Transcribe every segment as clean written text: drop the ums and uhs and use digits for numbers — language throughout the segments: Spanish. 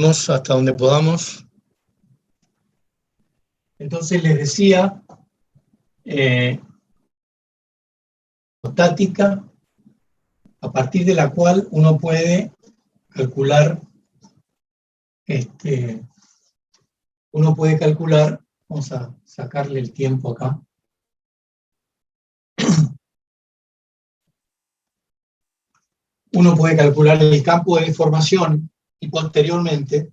hasta donde podamos. Entonces les decía, estática, a partir de la cual uno puede calcular, vamos a sacarle el tiempo acá. Uno puede calcular el campo de deformación y posteriormente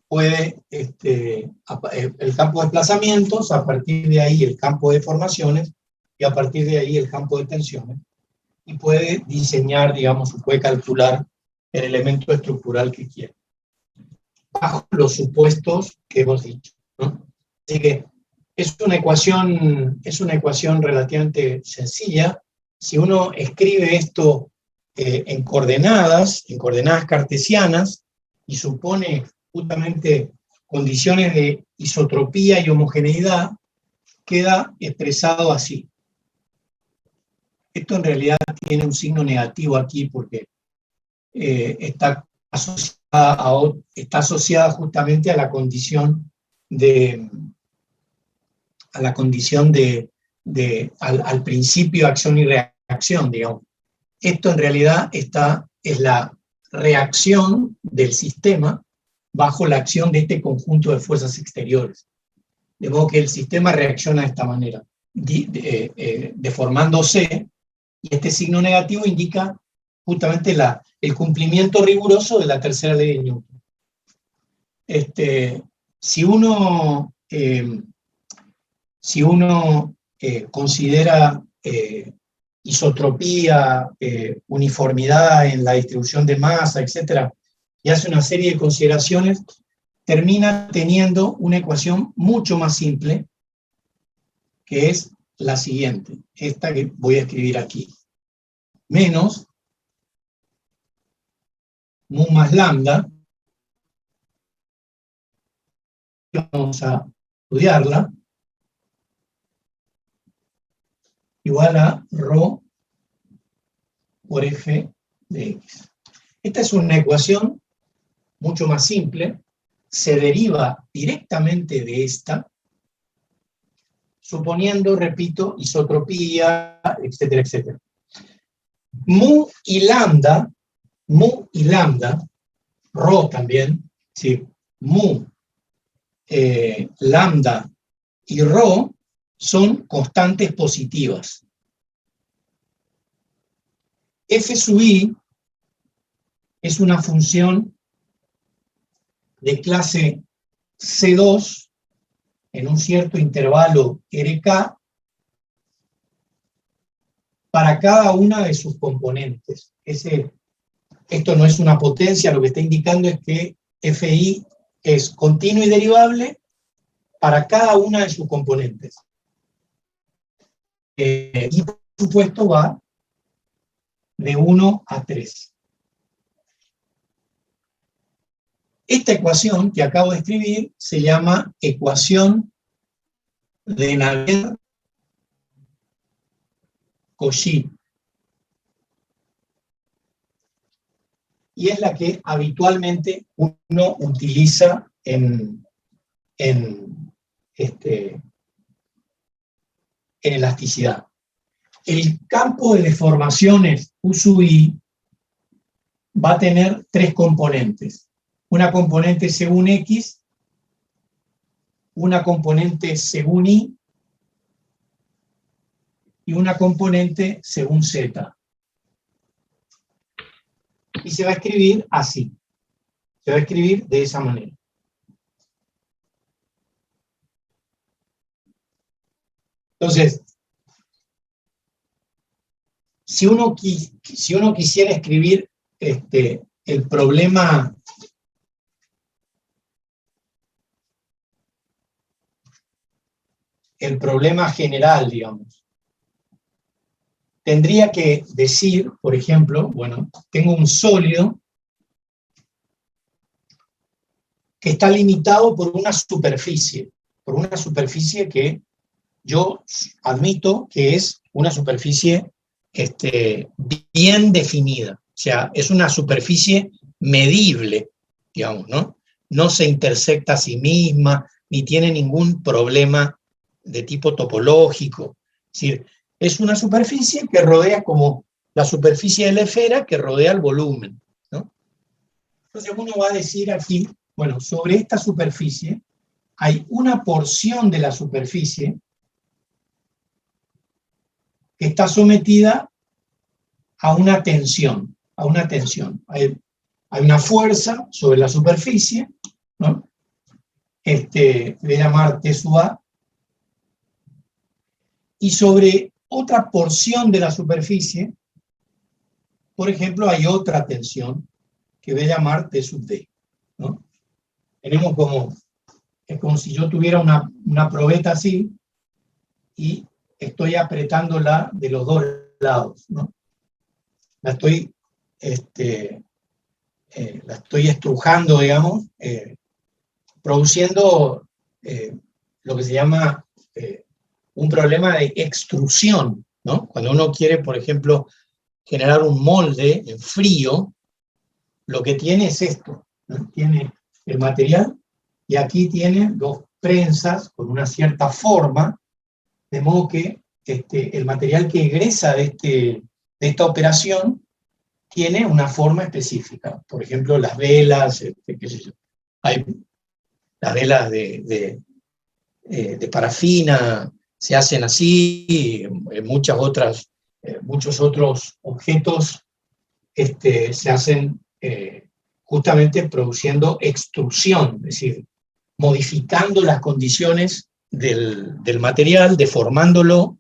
puede, el campo de desplazamientos, a partir de ahí el campo de deformaciones y a partir de ahí el campo de tensiones. Y puede diseñar, digamos, puede calcular el elemento estructural que quiere, bajo los supuestos que hemos dicho, ¿no? Así que es una ecuación relativamente sencilla. Si uno escribe esto en coordenadas cartesianas, y supone justamente condiciones de isotropía y homogeneidad, queda expresado así. Esto en realidad tiene un signo negativo aquí porque está asociada justamente a la condición al principio de acción y reacción, digamos. Esto en realidad es la reacción del sistema bajo la acción de este conjunto de fuerzas exteriores. De modo que el sistema reacciona de esta manera, deformándose, y este signo negativo indica justamente el cumplimiento riguroso de la tercera ley de Newton. Si uno considera isotropía, uniformidad en la distribución de masa, etc., y hace una serie de consideraciones, termina teniendo una ecuación mucho más simple, que es la siguiente, esta que voy a escribir aquí. Menos mu más lambda, vamos a estudiarla, igual a ρ por f de x. Esta es una ecuación mucho más simple, se deriva directamente de esta, suponiendo, repito, isotropía, etcétera, etcétera. Mu y lambda, ρ también, ¿sí? Mu, lambda y ρ son constantes positivas. F sub i es una función de clase C2 en un cierto intervalo RK para cada una de sus componentes. Esto no es una potencia, lo que está indicando es que Fi es continuo y derivable para cada una de sus componentes. Y por supuesto va de 1 a 3. Esta ecuación que acabo de escribir se llama ecuación de Navier-Cauchy. Y es la que habitualmente uno utiliza en elasticidad. El campo de deformaciones U sub i va a tener tres componentes. Una componente según X, una componente según Y y una componente según Z. Y se va a escribir así. Se va a escribir de esa manera. Entonces, si uno quisiera escribir el problema general, digamos, tendría que decir, por ejemplo, bueno, tengo un sólido que está limitado por una superficie que yo admito que es una superficie bien definida, o sea, es una superficie medible, digamos, ¿no? No se intersecta a sí misma, ni tiene ningún problema de tipo topológico. Es decir, es una superficie que rodea como la superficie de la esfera que rodea el volumen, ¿no? Entonces uno va a decir aquí, bueno, sobre esta superficie hay una porción de la superficie que está sometida a una tensión, a una tensión. Hay una fuerza sobre la superficie, ¿no? Voy a llamar T sub A, y sobre otra porción de la superficie, por ejemplo, hay otra tensión que voy a llamar T sub D, ¿no? Tenemos como, es como si yo tuviera una probeta así, y estoy apretándola de los dos lados, ¿no? La estoy estrujando, digamos, produciendo lo que se llama un problema de extrusión, ¿no? Cuando uno quiere, por ejemplo, generar un molde en frío, lo que tiene es esto, ¿no? Tiene el material y aquí tiene dos prensas con una cierta forma, de modo que el material que egresa de esta operación tiene una forma específica. Por ejemplo, las velas, qué sé yo. Hay las velas de parafina se hacen así, muchos otros objetos se hacen justamente produciendo extrusión, es decir, modificando las condiciones del material, deformándolo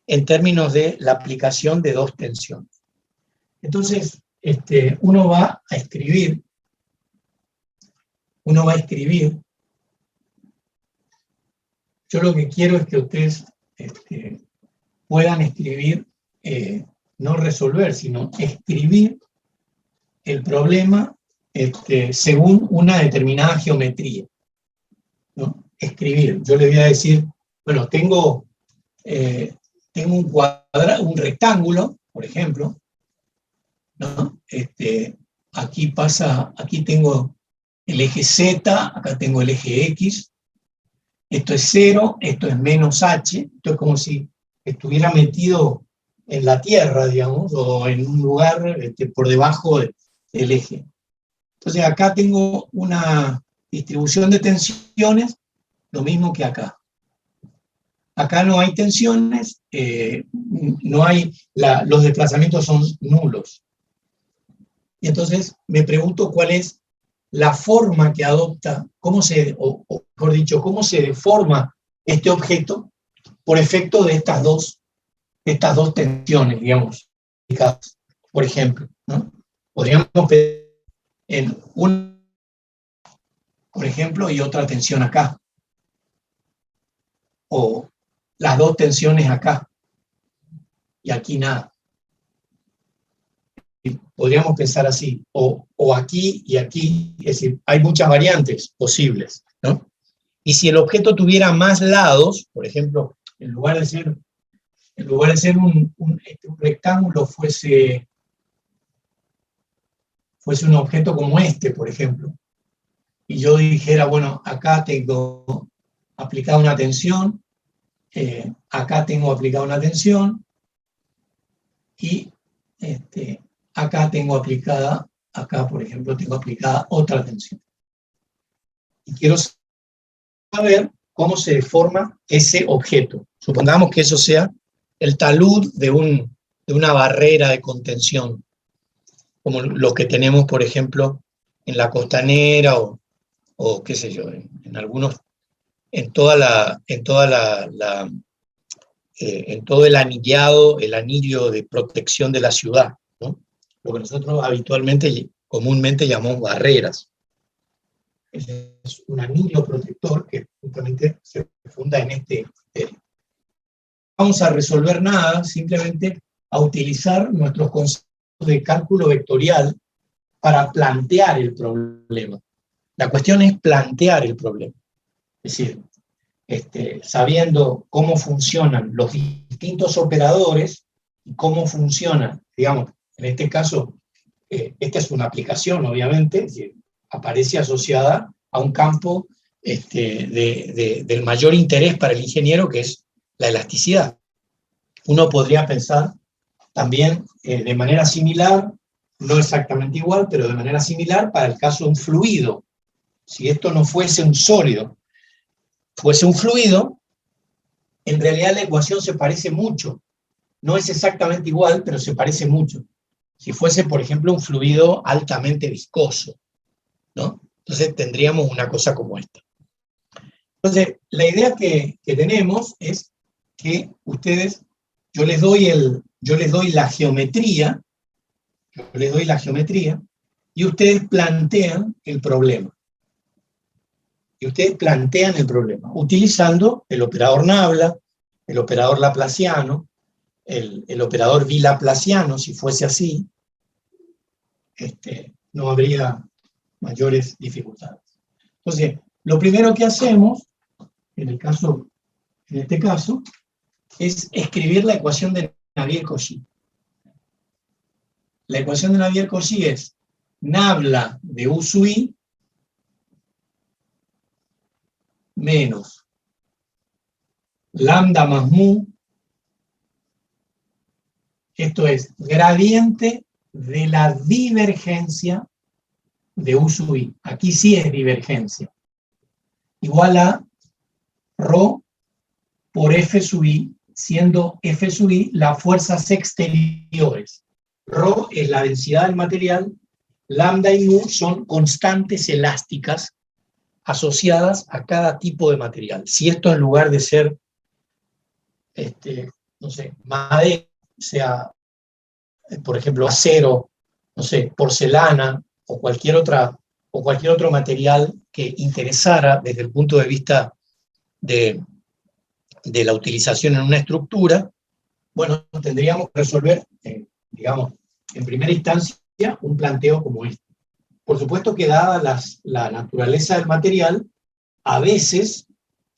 en términos de la aplicación de dos tensiones. Entonces, uno va a escribir, yo lo que quiero es que ustedes puedan escribir, no resolver, sino escribir el problema según una determinada geometría, ¿no? Escribir. Yo les voy a decir, bueno, tengo un rectángulo, por ejemplo, ¿no? Aquí tengo el eje Z, acá tengo el eje X, esto es 0, esto es menos H, esto es como si estuviera metido en la Tierra, digamos, o en un lugar por debajo del eje. Entonces acá tengo una distribución de tensiones, lo mismo que acá. Acá no hay tensiones, los desplazamientos son nulos. Y entonces me pregunto cuál es la forma que adopta, cómo se deforma este objeto por efecto de estas dos tensiones, digamos, por ejemplo, ¿no? Podríamos pensar en una, por ejemplo, y otra tensión acá, o las dos tensiones acá, y aquí nada. Podríamos pensar así, o aquí y aquí, es decir, hay muchas variantes posibles, ¿no? Y si el objeto tuviera más lados, por ejemplo, en lugar de ser un rectángulo, fuese un objeto como este, por ejemplo, y yo dijera, bueno, acá tengo aplicada una tensión, acá tengo aplicada una tensión, y acá tengo aplicada, por ejemplo, tengo aplicada otra tensión. Y quiero saber cómo se deforma ese objeto. Supongamos que eso sea el talud de una barrera de contención, como lo que tenemos, por ejemplo, en la costanera o qué sé yo, en todo el anillado, el anillo de protección de la ciudad, ¿no? Lo que nosotros comúnmente llamamos barreras. Es un anillo protector que justamente se funda en este criterio. No vamos a resolver nada, simplemente a utilizar nuestros conceptos de cálculo vectorial para plantear el problema. La cuestión es plantear el problema. Es decir, sabiendo cómo funcionan los distintos operadores y cómo funcionan, digamos, en este caso, esta es una aplicación, obviamente, es decir, aparece asociada a un campo del mayor interés para el ingeniero, que es la elasticidad. Uno podría pensar también de manera similar, no exactamente igual, pero de manera similar para el caso de un fluido. Si esto no fuese un sólido, fuese un fluido, en realidad la ecuación se parece mucho. No es exactamente igual, pero se parece mucho. Si fuese, por ejemplo, un fluido altamente viscoso, ¿no? Entonces tendríamos una cosa como esta. Entonces, la idea que tenemos es que ustedes, yo les doy la geometría, y ustedes plantean el problema. Utilizando el operador Nabla, el operador laplaciano, el operador bilaplaciano, si fuese así, no habría mayores dificultades. Entonces, lo primero que hacemos, en este caso, es escribir la ecuación de Navier-Cauchy. La ecuación de Navier-Cauchy es Nabla de U sub I menos lambda más mu, esto es gradiente de la divergencia de U sub I. Aquí sí es divergencia. Igual a ρ por F sub I, siendo F sub I las fuerzas exteriores. Rho es la densidad del material, lambda y mu son constantes elásticas asociadas a cada tipo de material. Si esto en lugar de ser, no sé, madera, sea, por ejemplo, acero, no sé, porcelana o cualquier otro material que interesara desde el punto de vista de la utilización en una estructura, bueno, tendríamos que resolver, digamos, en primera instancia, un planteo como este. Por supuesto que dada la naturaleza del material, a veces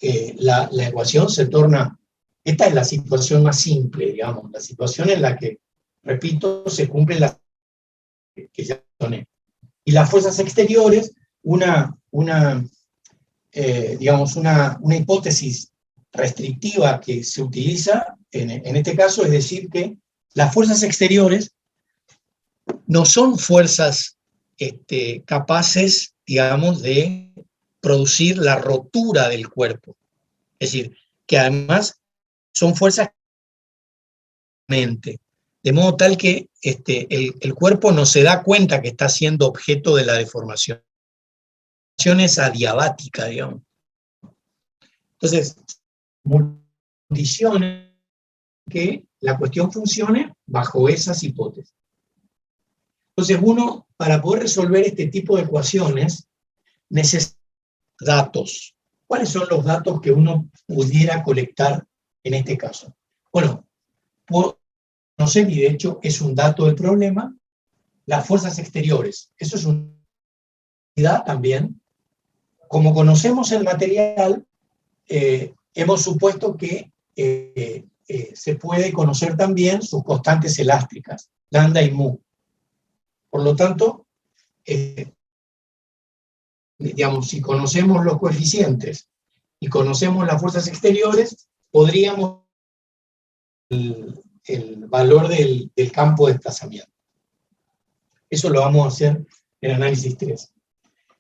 la ecuación se torna, esta es la situación más simple, digamos, la situación en la que, repito, se cumplen las que ya mencioné. Y las fuerzas exteriores, digamos, una hipótesis restrictiva que se utiliza en este caso es decir que las fuerzas exteriores no son fuerzas capaces, digamos, de producir la rotura del cuerpo. Es decir, que además son fuerzas de modo tal que el cuerpo no se da cuenta que está siendo objeto de la deformación. La deformación es adiabática, digamos. Entonces, condiciones que la cuestión funcione bajo esas hipótesis. Entonces, uno, para poder resolver este tipo de ecuaciones, necesita datos. ¿Cuáles son los datos que uno pudiera colectar en este caso? Bueno, puedo conocer, y de hecho es un dato del problema, las fuerzas exteriores. Eso es una unidad también. Como conocemos el material, hemos supuesto que se puede conocer también sus constantes elásticas, lambda y mu. Por lo tanto, digamos, si conocemos los coeficientes y conocemos las fuerzas exteriores, podríamos el valor del campo de desplazamiento. Eso lo vamos a hacer en análisis 3.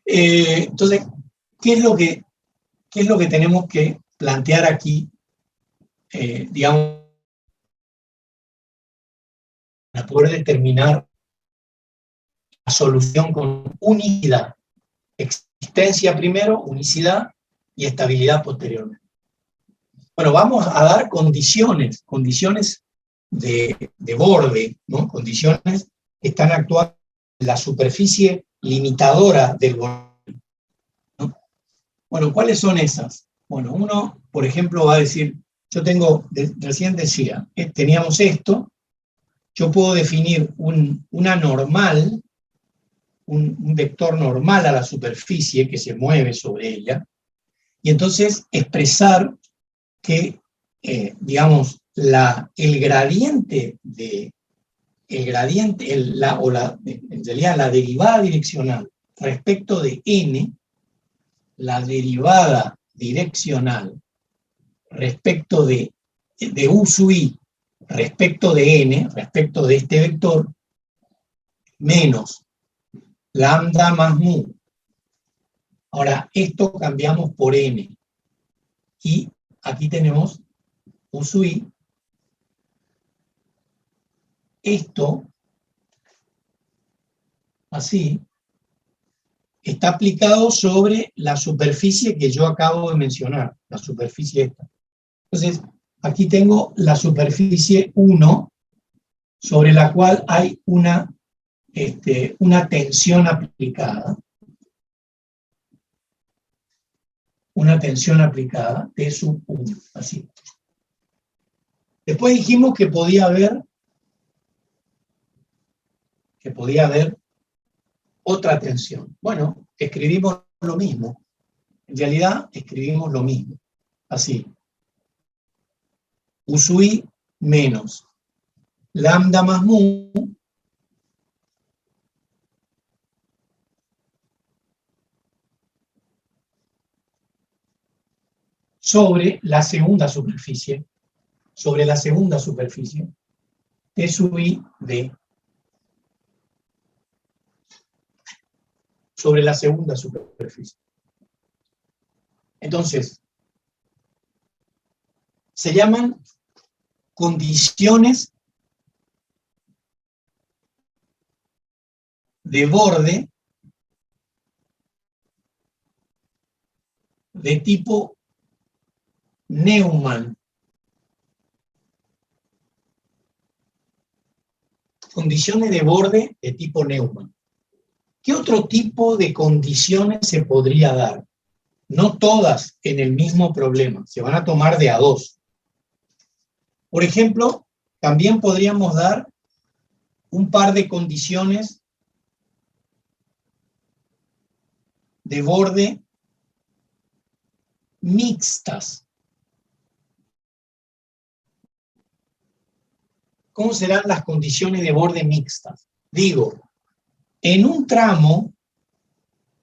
Entonces, ¿qué es lo que tenemos que plantear aquí, digamos, para poder determinar la solución con unicidad? Existencia primero, unicidad y estabilidad posteriormente. Bueno, vamos a dar condiciones de borde, ¿no? Condiciones que están actuando en la superficie limitadora del borde, ¿no? Bueno, ¿cuáles son esas? Bueno, uno, por ejemplo, va a decir, yo recién decía, teníamos esto, yo puedo definir una normal, un vector normal a la superficie que se mueve sobre ella, y entonces expresar que, digamos, en realidad la derivada direccional respecto de n, la derivada direccional respecto de u sub i respecto de n, respecto de este vector, menos lambda más mu. Ahora, esto cambiamos por n. Y aquí tenemos u sub i. Esto, así, está aplicado sobre la superficie que yo acabo de mencionar, la superficie esta. Entonces, aquí tengo la superficie 1, sobre la cual hay una tensión aplicada. Una tensión aplicada, T sub 1, así. Después dijimos que podía haber otra tensión. Bueno, escribimos lo mismo. En realidad, escribimos lo mismo. Así. U sub i menos lambda más mu sobre la segunda superficie, T sub i de, sobre la segunda superficie. Entonces, se llaman condiciones de borde de tipo Neumann. Condiciones de borde de tipo Neumann. ¿Qué otro tipo de condiciones se podría dar? No todas en el mismo problema, se van a tomar de a dos. Por ejemplo, también podríamos dar un par de condiciones de borde mixtas. ¿Cómo serán las condiciones de borde mixtas? Digo, en un tramo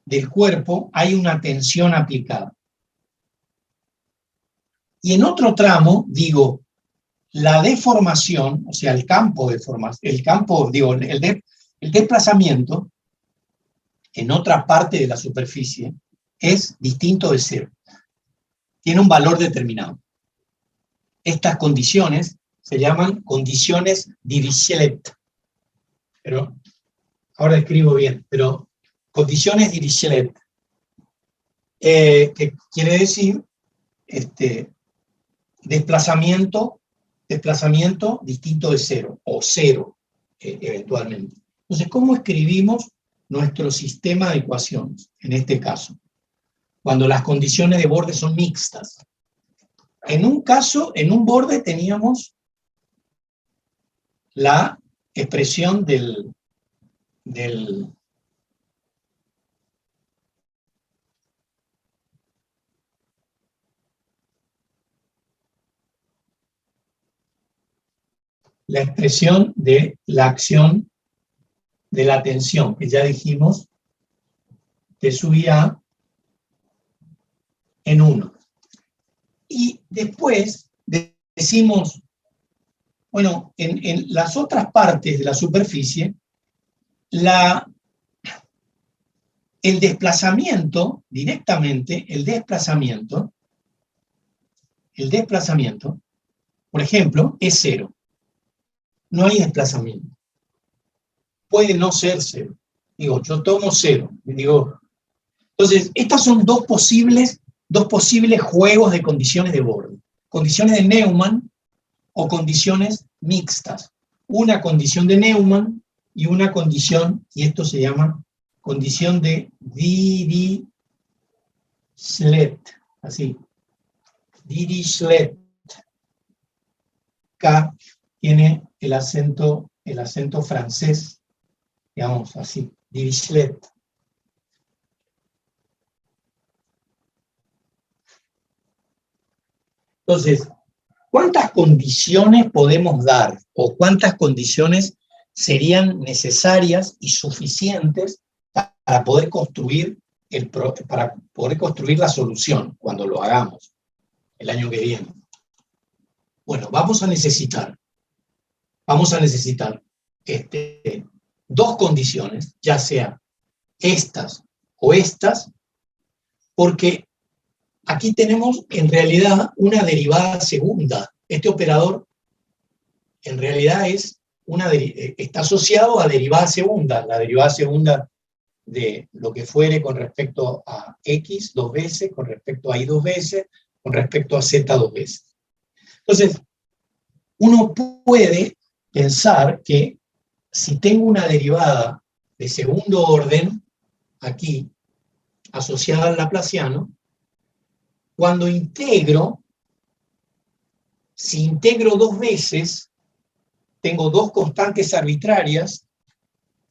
del cuerpo hay una tensión aplicada. Y en otro tramo, digo, la deformación, o sea, el campo de formación, el desplazamiento en otra parte de la superficie es distinto de cero. Tiene un valor determinado. Estas condiciones se llaman condiciones Dirichlet. Pero, ahora escribo bien, pero condiciones Dirichlet, que quiere decir desplazamiento distinto de cero, o cero, eventualmente. Entonces, ¿cómo escribimos nuestro sistema de ecuaciones, en este caso? Cuando las condiciones de borde son mixtas. En un caso, en un borde teníamos la expresión la expresión de la acción de la tensión, que ya dijimos, T sub A en 1. Y después decimos, bueno, en las otras partes de la superficie, el desplazamiento, directamente, el desplazamiento, por ejemplo, es cero. No hay desplazamiento. Puede no ser cero. Digo, yo tomo cero. Digo, entonces, estas son dos posibles juegos de condiciones de borde. Condiciones de Neumann o condiciones mixtas. Una condición de Neumann y una condición, y esto se llama condición de Dirichlet. Así. Dirichlet. K tiene el acento francés, digamos así, Dirichlet. Entonces, ¿cuántas condiciones podemos dar o cuántas condiciones serían necesarias y suficientes para poder construir la solución cuando lo hagamos el año que viene. Bueno, vamos a necesitar dos condiciones, ya sea estas o estas, porque aquí tenemos en realidad una derivada segunda. Este operador en realidad está asociado a derivada segunda. La derivada segunda de lo que fuere con respecto a X dos veces, con respecto a Y dos veces, con respecto a Z dos veces. Entonces, uno puede pensar que si tengo una derivada de segundo orden, aquí, asociada al laplaciano, cuando si integro dos veces, tengo dos constantes arbitrarias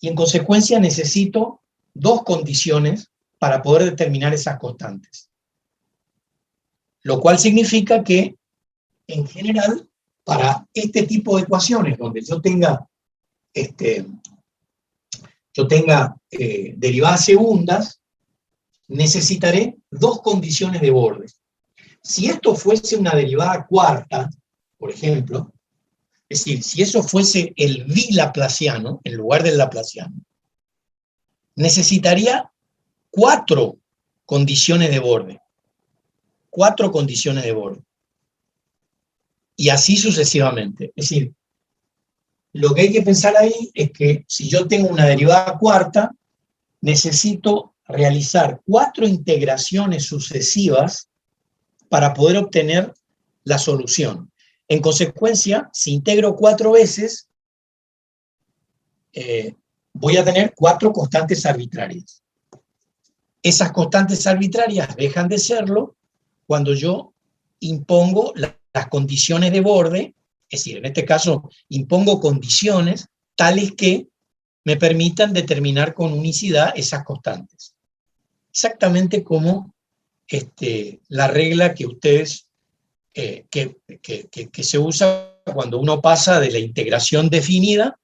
y en consecuencia necesito dos condiciones para poder determinar esas constantes. Lo cual significa que, en general, para este tipo de ecuaciones, donde yo tenga derivadas segundas, necesitaré dos condiciones de borde. Si esto fuese una derivada cuarta, por ejemplo, es decir, si eso fuese el bilaplaciano, en lugar del laplaciano, necesitaría cuatro condiciones de borde. Cuatro condiciones de borde. Y así sucesivamente. Es decir, lo que hay que pensar ahí es que si yo tengo una derivada cuarta, necesito realizar cuatro integraciones sucesivas para poder obtener la solución. En consecuencia, si integro cuatro veces, voy a tener cuatro constantes arbitrarias. Esas constantes arbitrarias dejan de serlo cuando yo impongo las condiciones de borde, es decir, en este caso impongo condiciones tales que me permitan determinar con unicidad esas constantes. Exactamente como la regla que ustedes, que se usa cuando uno pasa de la integración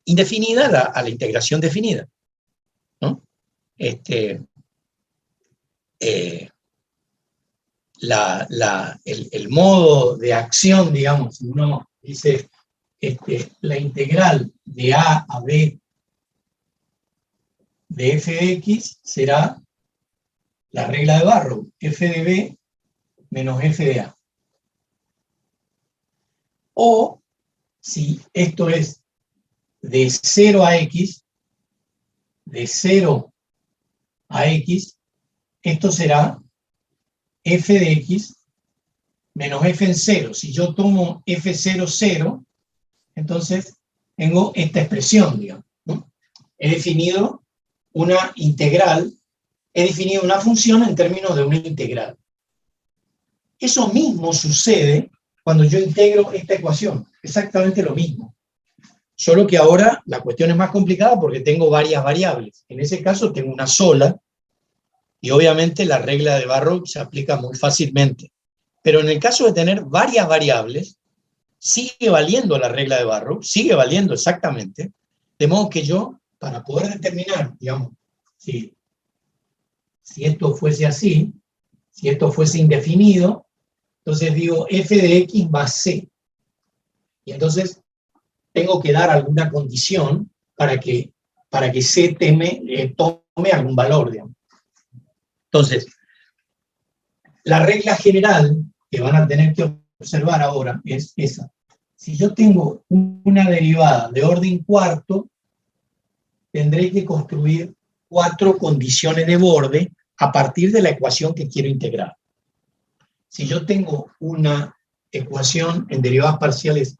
indefinida a la integración definida, ¿no? El modo de acción, digamos, si uno dice la integral de a b de f de x será la regla de Barrow, f de b menos f de a. O, si esto es de 0 a x, esto será f de x menos f en 0. Si yo tomo f0, 0, entonces tengo esta expresión, digamos, ¿no? He definido una integral, he definido una función en términos de una integral. Eso mismo sucede cuando yo integro esta ecuación, exactamente lo mismo. Solo que ahora la cuestión es más complicada porque tengo varias variables. En ese caso tengo una sola, y obviamente la regla de Barrow se aplica muy fácilmente. Pero en el caso de tener varias variables, sigue valiendo la regla de Barrow, sigue valiendo exactamente, de modo que yo, para poder determinar, digamos, si esto fuese así, si esto fuese indefinido, entonces digo f de x más c. Y entonces tengo que dar alguna condición para que c tome algún valor, digamos. Entonces, la regla general que van a tener que observar ahora es esa. Si yo tengo una derivada de orden cuarto, tendré que construir cuatro condiciones de borde a partir de la ecuación que quiero integrar. Si yo tengo una ecuación en derivadas parciales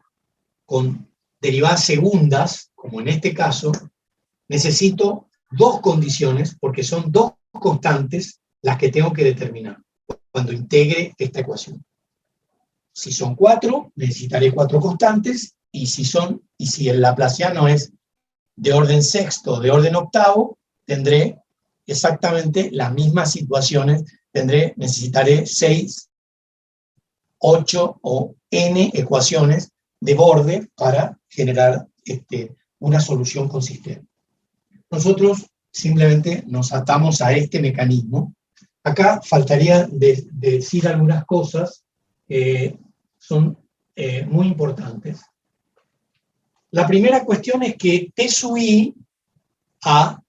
con derivadas segundas, como en este caso, necesito dos condiciones, porque son dos constantes las que tengo que determinar cuando integre esta ecuación. Si son cuatro, necesitaré cuatro constantes, y si el laplaciano es de orden sexto o de orden octavo, tendré exactamente las mismas situaciones, necesitaré 6, 8 o n ecuaciones de borde para generar una solución consistente. Nosotros simplemente nos atamos a este mecanismo. Acá faltaría decir algunas cosas que son muy importantes. La primera cuestión es que T sub I A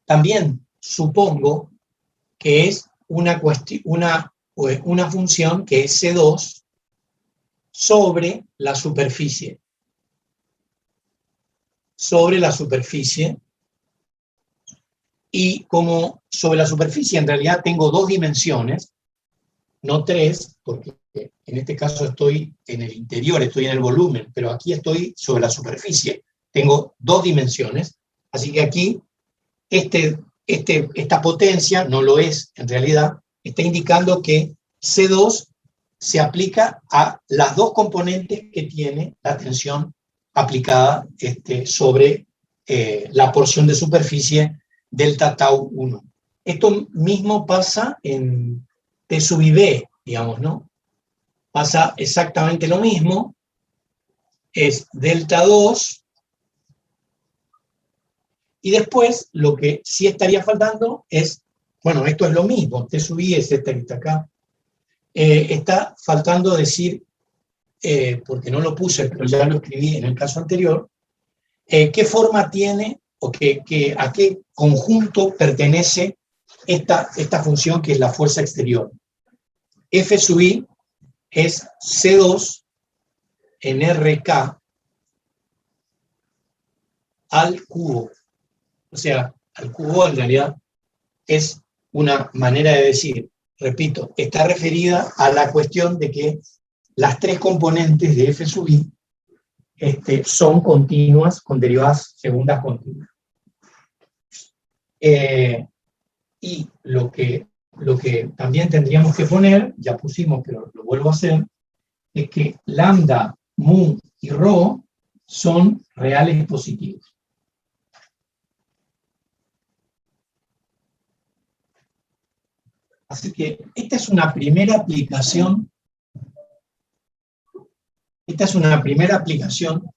también supongo que es una función que es C2 sobre la superficie. Sobre la superficie. Y como sobre la superficie en realidad tengo dos dimensiones, no tres, porque en este caso estoy en el interior, estoy en el volumen, pero aquí estoy sobre la superficie. Tengo dos dimensiones, así que aquí esta potencia, no lo es en realidad, está indicando que C2 se aplica a las dos componentes que tiene la tensión aplicada sobre la porción de superficie delta tau 1. Esto mismo pasa en T sub B, digamos, ¿no? Pasa exactamente lo mismo, es delta 2, y después lo que sí estaría faltando es, bueno, esto es lo mismo, T sub I es esta que está acá, está faltando decir, porque no lo puse, pero ya lo escribí en el caso anterior, qué forma tiene o a qué conjunto pertenece esta función que es la fuerza exterior. F sub I es C2 en RK al cubo. O sea, al cubo en realidad es una manera de decir, repito, está referida a la cuestión de que las tres componentes de F sub I son continuas con derivadas segundas continuas. Y lo que también tendríamos que poner, ya pusimos, pero lo vuelvo a hacer, es que lambda, mu y rho son reales positivos. Así que esta es una primera aplicación. Esta es una primera aplicación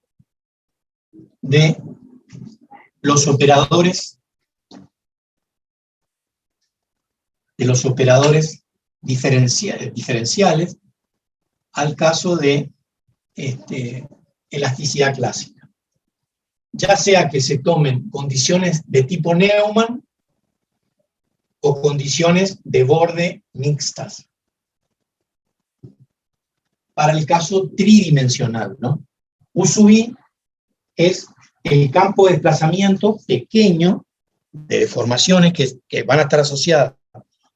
de los operadores diferenciales al caso de elasticidad clásica. Ya sea que se tomen condiciones de tipo Neumann o condiciones de borde mixtas. Para el caso tridimensional, ¿no? U sub I es el campo de desplazamiento pequeño de deformaciones que van a estar asociadas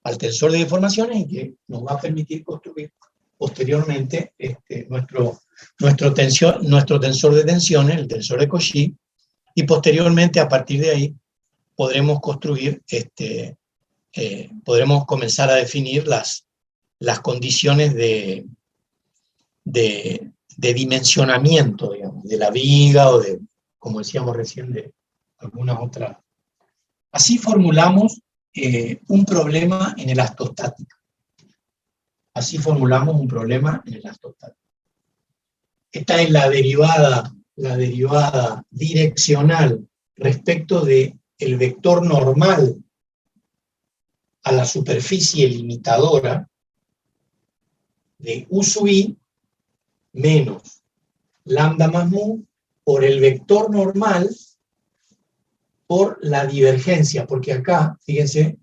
al tensor de deformaciones y que nos va a permitir construir posteriormente nuestro tensor de tensiones, el tensor de Cauchy, y posteriormente a partir de ahí podremos construir, podremos comenzar a definir las condiciones de dimensionamiento, digamos, de la viga o de, como decíamos recién, de algunas otras. Así formulamos un problema en elastostática. Así formulamos un problema en elastostática. Esta es la derivada direccional respecto del vector normal a la superficie limitadora de U sub I menos lambda más mu por el vector normal por la divergencia, porque acá, fíjense,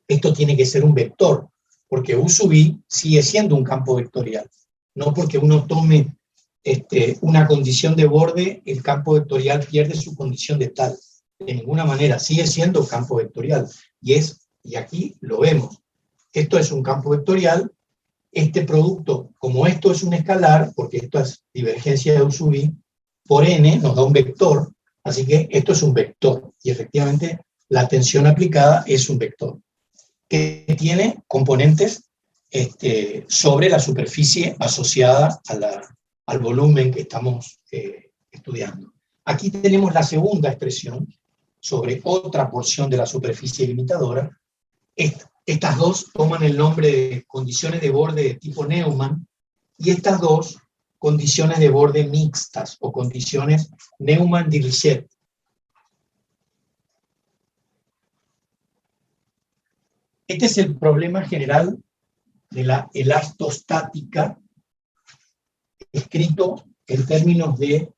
esto tiene que ser un vector, porque U sub I sigue siendo un campo vectorial, no porque uno tome una condición de borde, el campo vectorial pierde su condición de tal, de ninguna manera, sigue siendo campo vectorial, y aquí lo vemos, esto es un campo vectorial. Este producto, como esto es un escalar, porque esto es divergencia de U sub I, por n nos da un vector, así que esto es un vector, y efectivamente la tensión aplicada es un vector, que tiene componentes sobre la superficie asociada al volumen que estamos estudiando. Aquí tenemos la segunda expresión sobre otra porción de la superficie limitadora. Estas dos toman el nombre de condiciones de borde de tipo Neumann, y estas dos condiciones de borde mixtas o condiciones Neumann-Dirichlet. Este es el problema general de la elastostática, escrito en términos de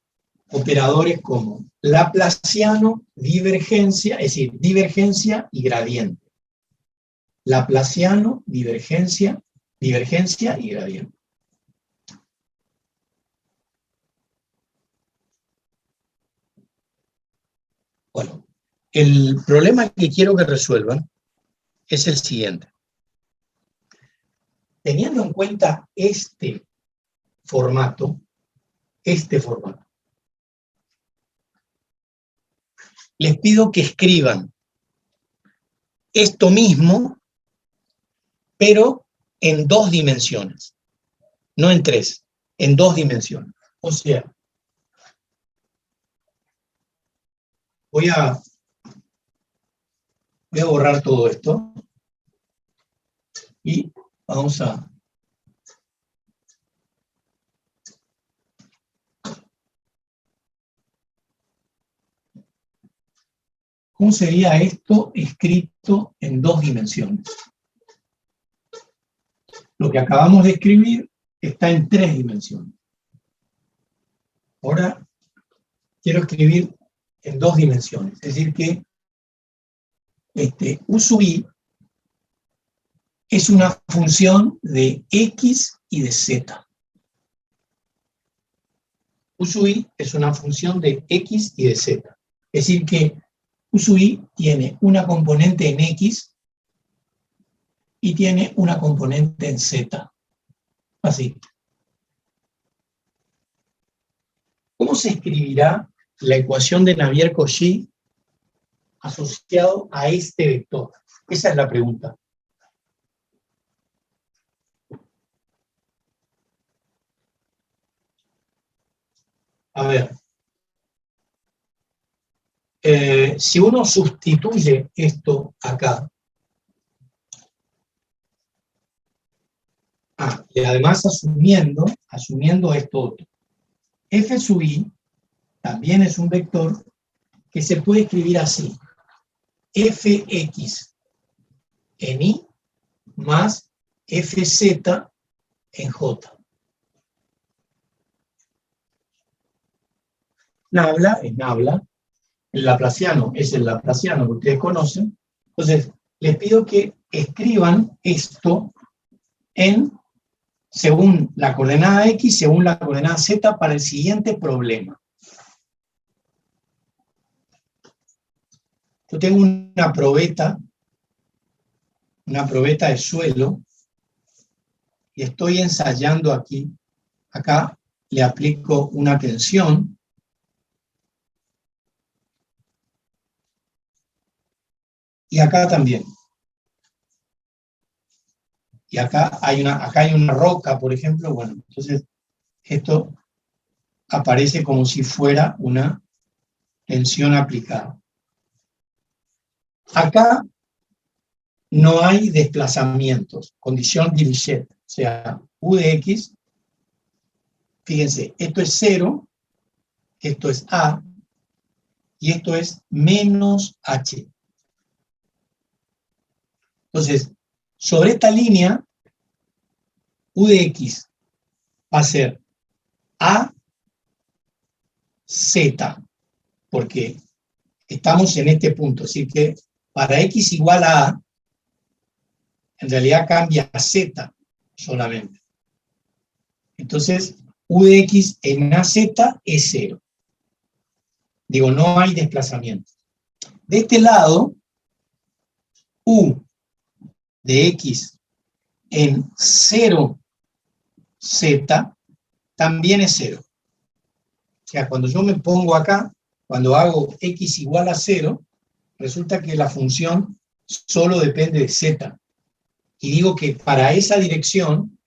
operadores como laplaciano, divergencia, es decir, divergencia y gradiente. Laplaciano, divergencia y gradiente. Bueno, el problema que quiero que resuelvan es el siguiente. Teniendo en cuenta este formato, les pido que escriban esto mismo, pero en 2 dimensiones, no en 3, en 2 dimensiones. O sea, voy a borrar todo esto y vamos a... ¿Cómo sería esto escrito en 2 dimensiones? Lo que acabamos de escribir está en 3 dimensiones. Ahora quiero escribir en 2 dimensiones, es decir que U sub i es una función de x y de z. U sub i es una función de x y de z. Es decir que U sub i tiene una componente en x y tiene una componente en z. Así. ¿Cómo se escribirá la ecuación de Navier-Cauchy asociado a este vector? Esa es la pregunta. A ver. Si uno sustituye esto acá, y además asumiendo esto otro, f sub i también es un vector que se puede escribir así: fx en i más fz en j. Nabla es nabla, el laplaciano es el laplaciano que ustedes conocen. Entonces, les pido que escriban esto según la coordenada x, según la coordenada z para el siguiente problema. Yo tengo una probeta de suelo, y estoy ensayando aquí. Acá le aplico una tensión. Y acá también. Y acá hay una roca, por ejemplo. Bueno, entonces esto aparece como si fuera una tensión aplicada. Acá no hay desplazamientos, condición Dirichlet. O sea, U de X, fíjense, esto es 0, esto es A, y esto es menos H. Entonces, sobre esta línea, U de X va a ser A, Z, porque estamos en este punto, así que para X igual a A, en realidad cambia a Z solamente. Entonces, U de X en AZ es 0. Digo, no hay desplazamiento. De este lado, U de X en 0Z también es 0. O sea, cuando yo me pongo acá, cuando hago X igual a 0, resulta que la función solo depende de Z. Y digo que para esa dirección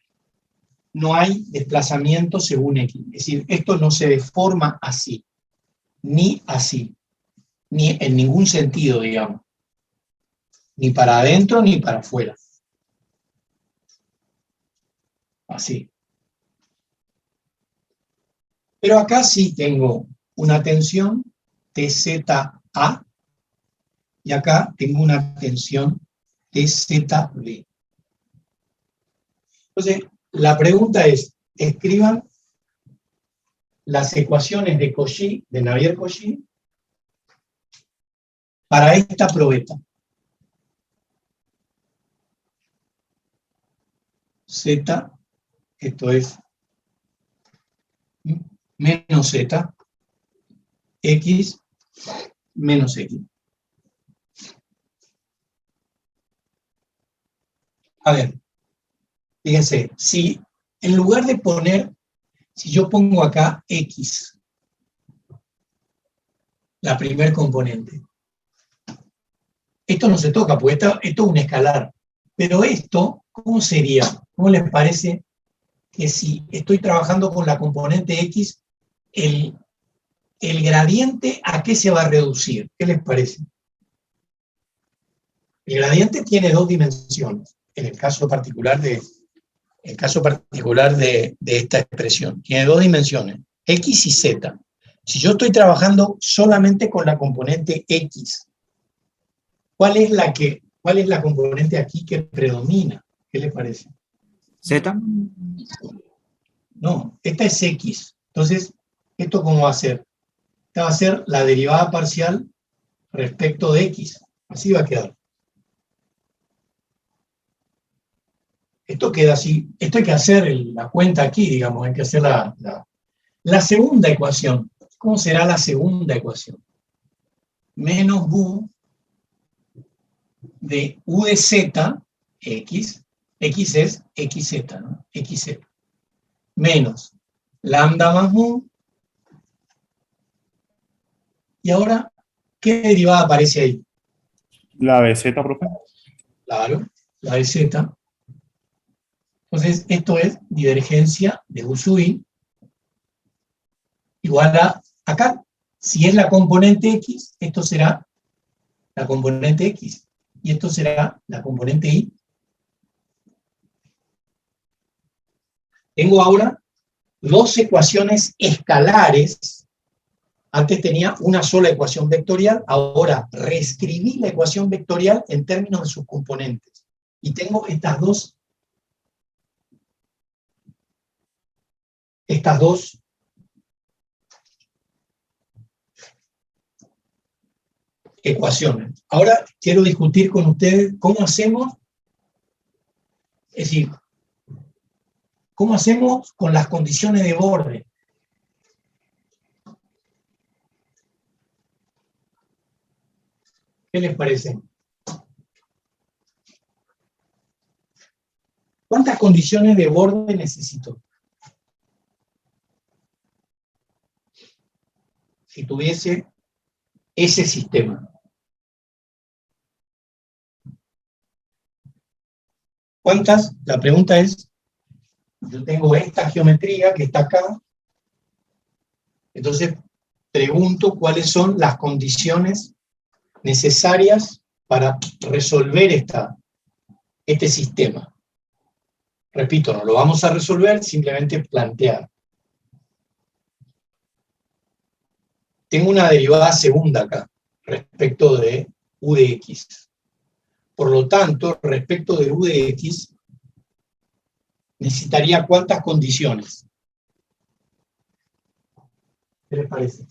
no hay desplazamiento según X. Es decir, esto no se deforma así, ni en ningún sentido, digamos. Ni para adentro ni para afuera. Así. Pero acá sí tengo una tensión TZA y acá tengo una tensión TZB. Entonces, la pregunta es, escriban las ecuaciones de Cauchy, de Navier-Cauchy, para esta probeta. Z, esto es menos Z, X menos X. A ver, fíjense, si en lugar de poner, si yo pongo acá X, la primer componente, esto no se toca, porque esto es un escalar. Pero esto, ¿cómo sería? ¿Cómo les parece que si estoy trabajando con la componente X, el gradiente a qué se va a reducir? ¿Qué les parece? El gradiente tiene dos dimensiones, en el caso particular de esta expresión. Tiene dos dimensiones, X y Z. Si yo estoy trabajando solamente con la componente X, ¿cuál es la componente aquí que predomina? ¿Qué les parece? Z. No, esta es X. Entonces, ¿esto cómo va a ser? Esta va a ser la derivada parcial respecto de X. Así va a quedar. Esto queda así. Esto hay que hacer la cuenta aquí, digamos. Hay que hacer la segunda ecuación. ¿Cómo será la segunda ecuación? Menos U de U de Z, X. X es XZ, ¿no? XZ. Menos lambda más mu. Y ahora, ¿qué derivada aparece ahí? La de Z, profe. Claro, la de Z. Entonces, esto es divergencia de U sub I igual a, acá, si es la componente X, esto será la componente X. Y esto será la componente Y. Tengo ahora dos ecuaciones escalares. Antes tenía una sola ecuación vectorial, ahora reescribí la ecuación vectorial en términos de sus componentes. Y tengo estas dos ecuaciones. Ahora quiero discutir con ustedes cómo hacemos, es decir, cómo hacemos con las condiciones de borde. ¿Qué les parece? ¿Cuántas condiciones de borde necesito? Si tuviese ese sistema. ¿Cuántas? La pregunta es, yo tengo esta geometría que está acá, entonces pregunto cuáles son las condiciones necesarias para resolver este sistema. Repito, no lo vamos a resolver, simplemente plantear. Tengo una derivada segunda acá, respecto de U de X. Por lo tanto, respecto de U de X, necesitaría ¿cuántas condiciones? ¿Qué les parece?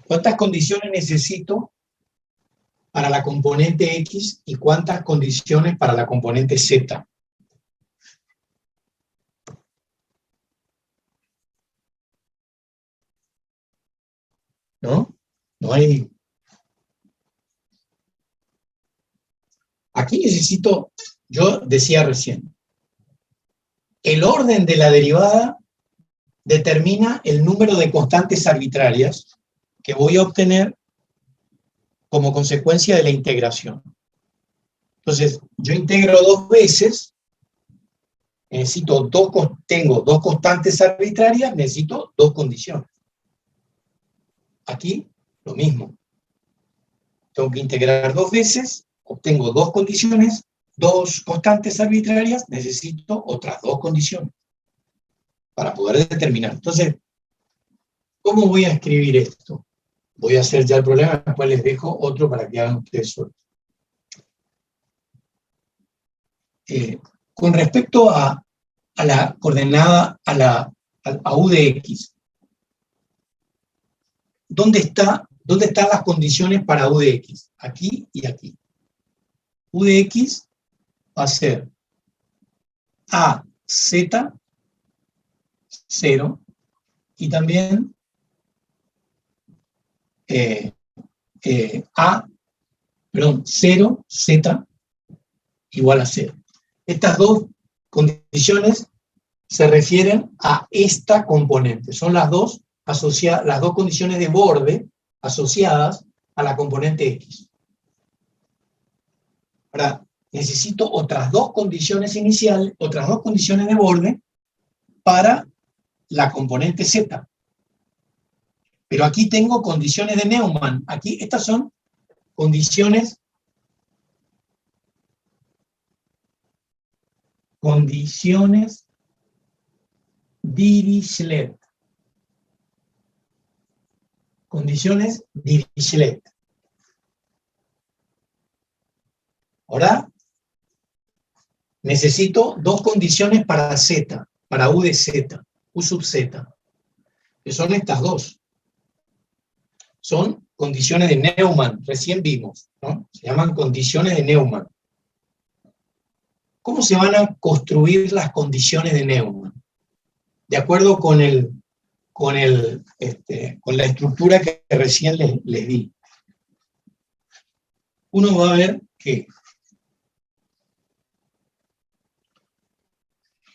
¿Cuántas condiciones necesito para la componente X y cuántas condiciones para la componente Z? ¿No? No hay... Aquí necesito, yo decía recién, el orden de la derivada determina el número de constantes arbitrarias que voy a obtener como consecuencia de la integración. Entonces, yo integro dos veces, tengo dos constantes arbitrarias, necesito dos condiciones. Aquí, lo mismo. Tengo que integrar dos veces, obtengo dos condiciones, dos constantes arbitrarias, necesito otras dos condiciones para poder determinar. Entonces, ¿Cómo voy a escribir esto? Voy a hacer ya el problema, después les dejo otro para que hagan ustedes solos. Con respecto a la coordenada, a U de X, ¿dónde están las condiciones para U de X? Aquí y aquí. U de X va a ser A, Z, 0, y también A, perdón, 0, Z, igual a 0. Estas dos condiciones se refieren a esta componente. Son las dos condiciones de borde asociadas a la componente X. Ahora, necesito otras dos condiciones iniciales, otras dos condiciones de borde para la componente Z. Pero aquí tengo condiciones de Neumann. Aquí, estas son condiciones Dirichlet. Condiciones Dirichlet. Ahora, necesito dos condiciones para Z, para U de Z, U sub Z, que son estas dos. Son condiciones de Neumann, recién vimos, ¿no? Se llaman condiciones de Neumann. ¿Cómo se van a construir las condiciones de Neumann? De acuerdo con la estructura que recién les di. Uno va a ver que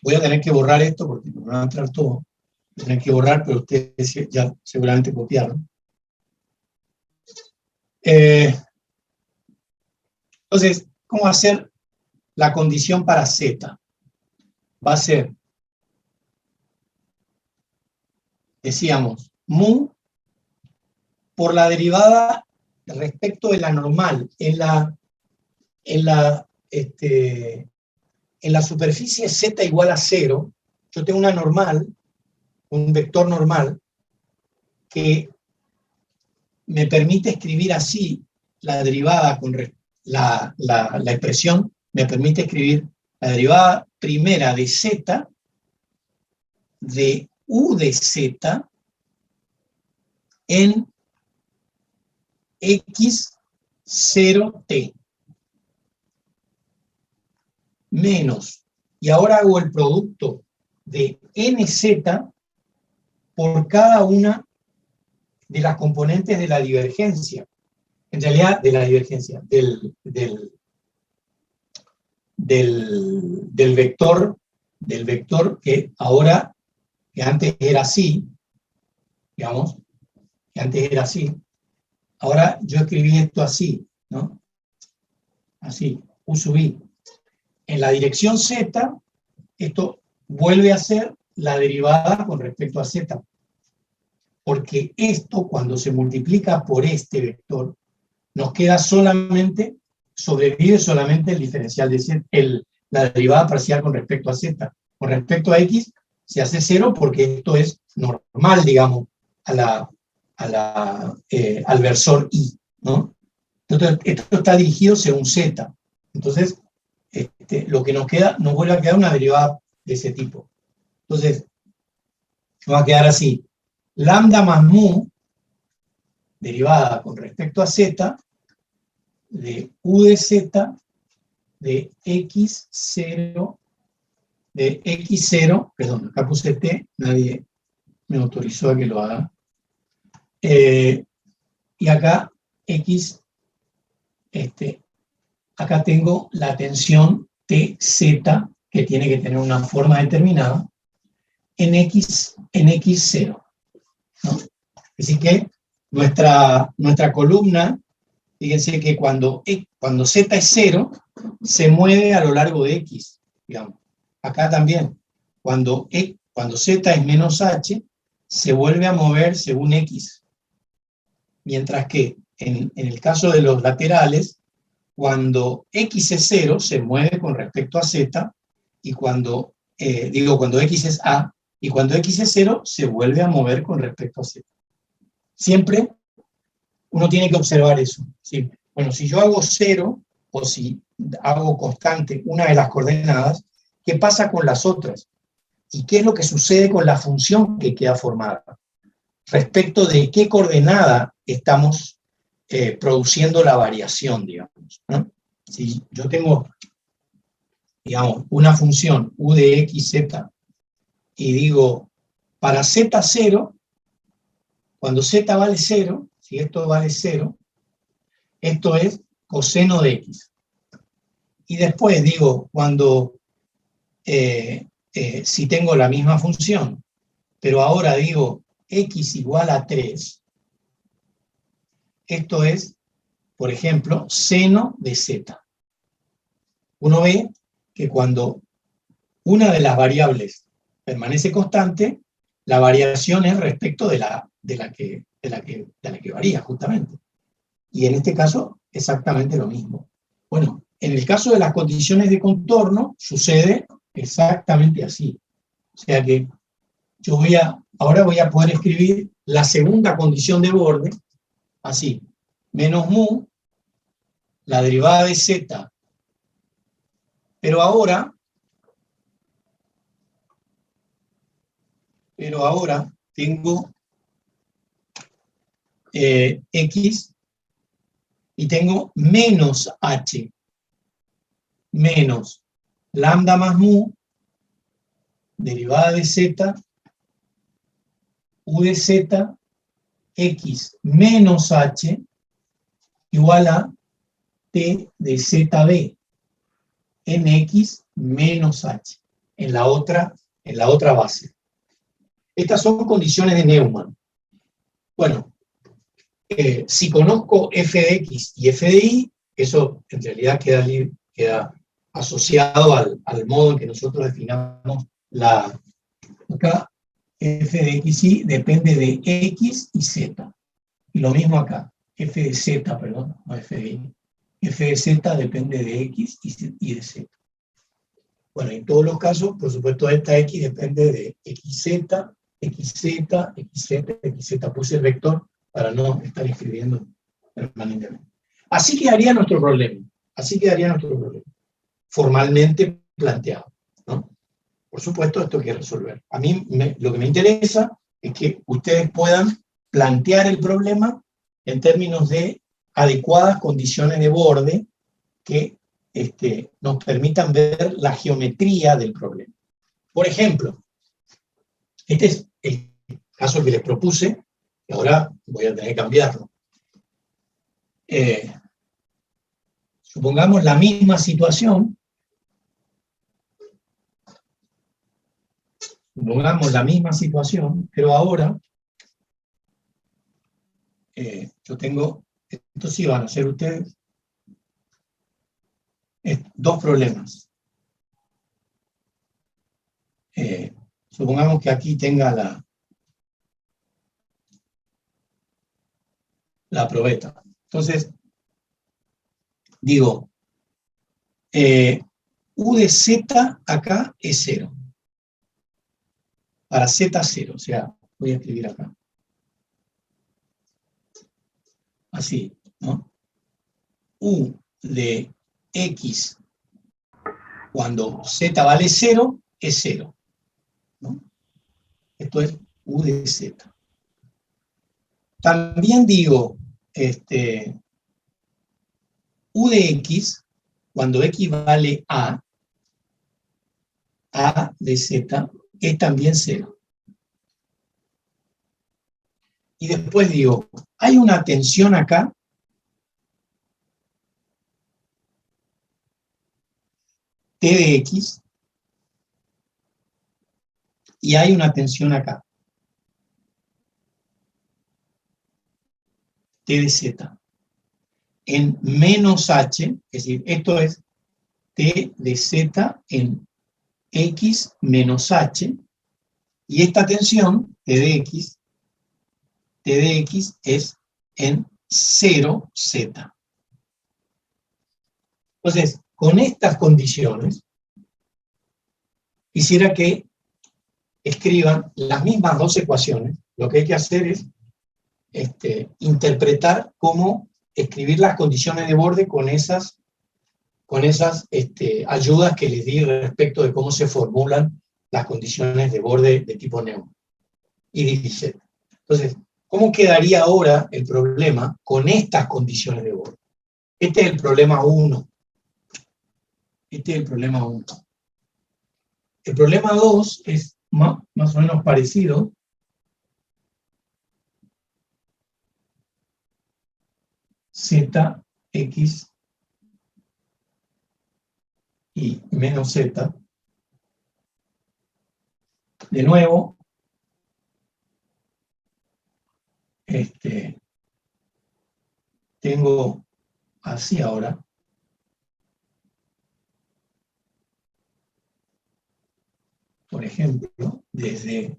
voy a tener que borrar esto porque me va a entrar todo. Voy a tener que borrar, pero ustedes ya seguramente copiaron. Entonces, ¿cómo hacer la condición para Z? Va a ser, decíamos, mu por la derivada respecto de la normal. En la superficie Z igual a 0, yo tengo una normal, un vector normal, que me permite escribir así la derivada con la expresión, me permite escribir la derivada primera de Z de U de Z en X0T menos, y ahora hago el producto de NZ por cada una de las componentes de la divergencia. En realidad, de la divergencia, del vector que ahora, que antes era así, digamos, que antes era así, ahora yo escribí esto así, ¿no? Así, U sub I. En la dirección Z, esto vuelve a ser la derivada con respecto a Z. Porque esto, cuando se multiplica por este vector, nos queda solamente, sobrevive solamente el diferencial de Z, la derivada parcial con respecto a Z. Con respecto a X, se hace 0 porque esto es normal, digamos, al versor I, ¿no? Entonces, esto está dirigido según Z. Entonces, lo que nos queda, nos vuelve a quedar una derivada de ese tipo. Entonces, va a quedar así. Lambda más mu, derivada con respecto a Z, de U de Z, de X0, perdón, acá puse T, nadie me autorizó a que lo haga. Y acá X, acá tengo la tensión TZ, que tiene que tener una forma determinada, en X0. ¿No? Así que nuestra columna, fíjense que cuando Z es 0, se mueve a lo largo de X, digamos. Acá también, cuando Z es menos H, se vuelve a mover según X. Mientras que en el caso de los laterales, cuando X es 0, se mueve con respecto a Z, y cuando X es A, y cuando X es 0, se vuelve a mover con respecto a Z. Siempre uno tiene que observar eso. ¿Sí? Bueno, si yo hago 0, o si hago constante una de las coordenadas, ¿qué pasa con las otras? ¿Y qué es lo que sucede con la función que queda formada? Respecto de qué coordenada estamos produciendo la variación, digamos, ¿no? Si yo tengo, digamos, una función u de x, z, y digo, para z0, cuando z vale 0, si esto vale 0, esto es coseno de x. Y después digo, cuando, si tengo la misma función, pero ahora digo x igual a 3, esto es, por ejemplo, seno de z. Uno ve que cuando una de las variables permanece constante, la variación es respecto de la que varía, justamente. Y en este caso, exactamente lo mismo. Bueno, en el caso de las condiciones de contorno, sucede exactamente así. O sea que yo ahora voy a poder escribir la segunda condición de borde, así, menos mu, la derivada de z, pero ahora tengo x y tengo menos h, menos lambda más mu, derivada de z, u de z, x menos h, igual a t de zb, en x menos h, en la otra base. Estas son condiciones de Neumann. Bueno, si conozco f de x y f de y, eso en realidad queda asociado al modo en que nosotros definamos acá, f de x y depende de x y z. Y lo mismo acá, f de z, perdón, no f de y. F de z depende de x y de z. Bueno, en todos los casos, por supuesto, esta x depende de xz, xz, xz, xz. Puse el vector para no estar escribiendo permanentemente. Así quedaría nuestro problema. Así quedaría nuestro problema. Formalmente planteado, ¿no? Por supuesto, esto hay que resolver. A mí lo que me interesa es que ustedes puedan plantear el problema en términos de adecuadas condiciones de borde que nos permitan ver la geometría del problema. Por ejemplo, este es el caso que les propuse, y ahora voy a tener que cambiarlo. Supongamos la misma situación. Supongamos la misma situación, pero ahora yo tengo, esto sí van a hacer ustedes, dos problemas. Supongamos que aquí tenga la probeta. Entonces, digo, u de z acá es 0. Para z 0, o sea, voy a escribir acá. Así, ¿no? U de x cuando z vale 0 es 0, ¿no? Esto es u de z. También digo, u de x, cuando x vale a de z, es también 0. Y después digo, hay una tensión acá, t de x, y hay una tensión acá, t de z, en menos h, es decir, esto es t de z en x menos h, y esta tensión, t de x es en 0z. Entonces, con estas condiciones, quisiera que escriban las mismas dos ecuaciones. Lo que hay que hacer es interpretar cómo escribir las condiciones de borde con esas ayudas que les di respecto de cómo se formulan las condiciones de borde de tipo Neumann y Dirichlet. Entonces, ¿cómo quedaría ahora el problema con estas condiciones de borde? Este es el problema 1. Este es el problema 1. El problema 2 es más o menos parecido. Z, X y menos Z. De nuevo, tengo así ahora. Por ejemplo, desde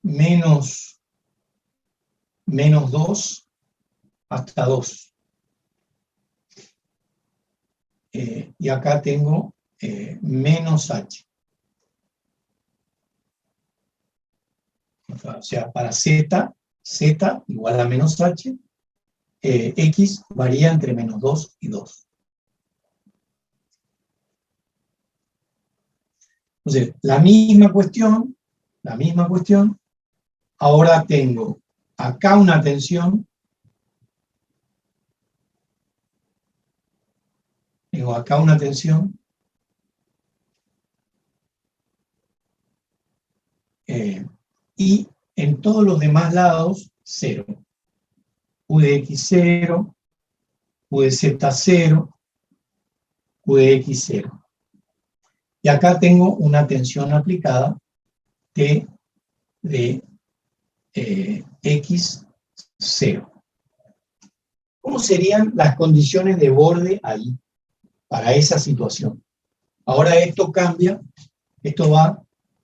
menos 2 hasta 2. Y acá tengo menos H. O sea, para Z igual a menos H, X varía entre menos 2 y 2. Entonces, la misma cuestión, ahora tengo acá una tensión, y en todos los demás lados, 0. Q de X 0, Q de Z 0, Q de X 0. Y acá tengo una tensión aplicada T de X 0. ¿Cómo serían las condiciones de borde ahí, para esa situación? Ahora esto cambia, esto va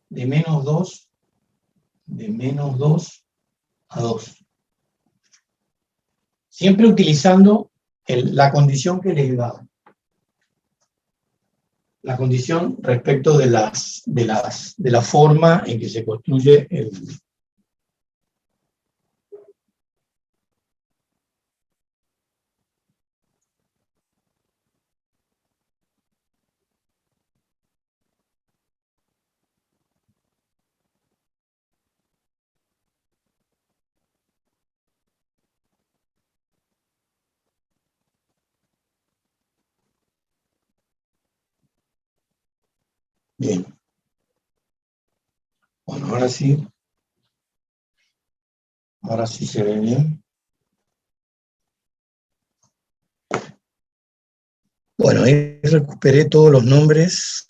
de menos 2 a 2. Siempre utilizando la condición que les he dado. La condición respecto de la forma en que se construye el... Bien. Bueno, ahora sí se ve bien. Bueno, ahí recuperé todos los nombres.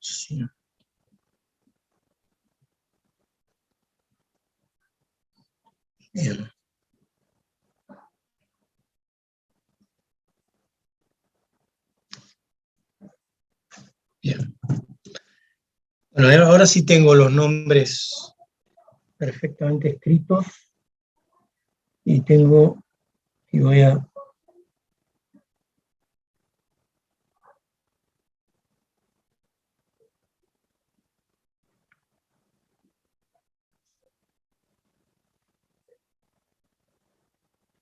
Sí. Bien. Bien. Bueno, ahora sí tengo los nombres perfectamente escritos y voy a...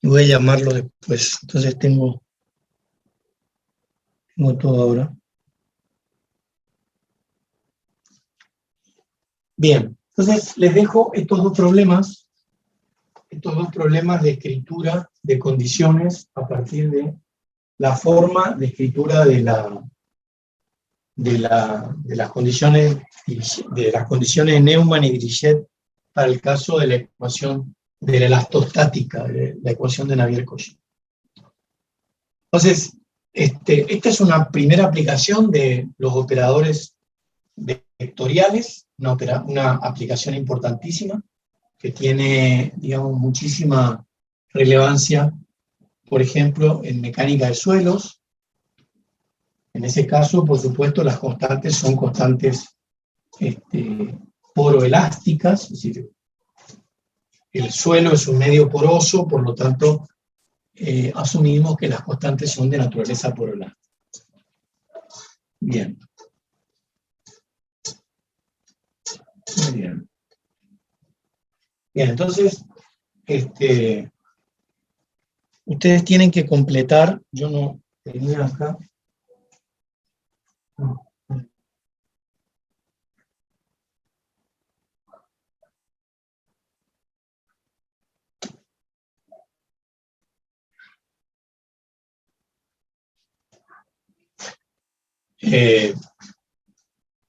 Voy a llamarlo después. Entonces tengo todo ahora. Bien, entonces les dejo estos dos problemas de escritura de condiciones a partir de la forma de escritura de las condiciones de Neumann y Dirichlet para el caso de la ecuación de la elastostática, de la ecuación de Navier-Cauchy. Entonces, esta es una primera aplicación de los operadores vectoriales, una aplicación importantísima que tiene, digamos, muchísima relevancia, por ejemplo, en mecánica de suelos. En ese caso, por supuesto, las constantes son constantes poroelásticas, es decir, el suelo es un medio poroso, por lo tanto, asumimos que las constantes son de naturaleza poroelástica. Bien. Muy bien. Bien, entonces, ustedes tienen que completar, yo no tenía acá.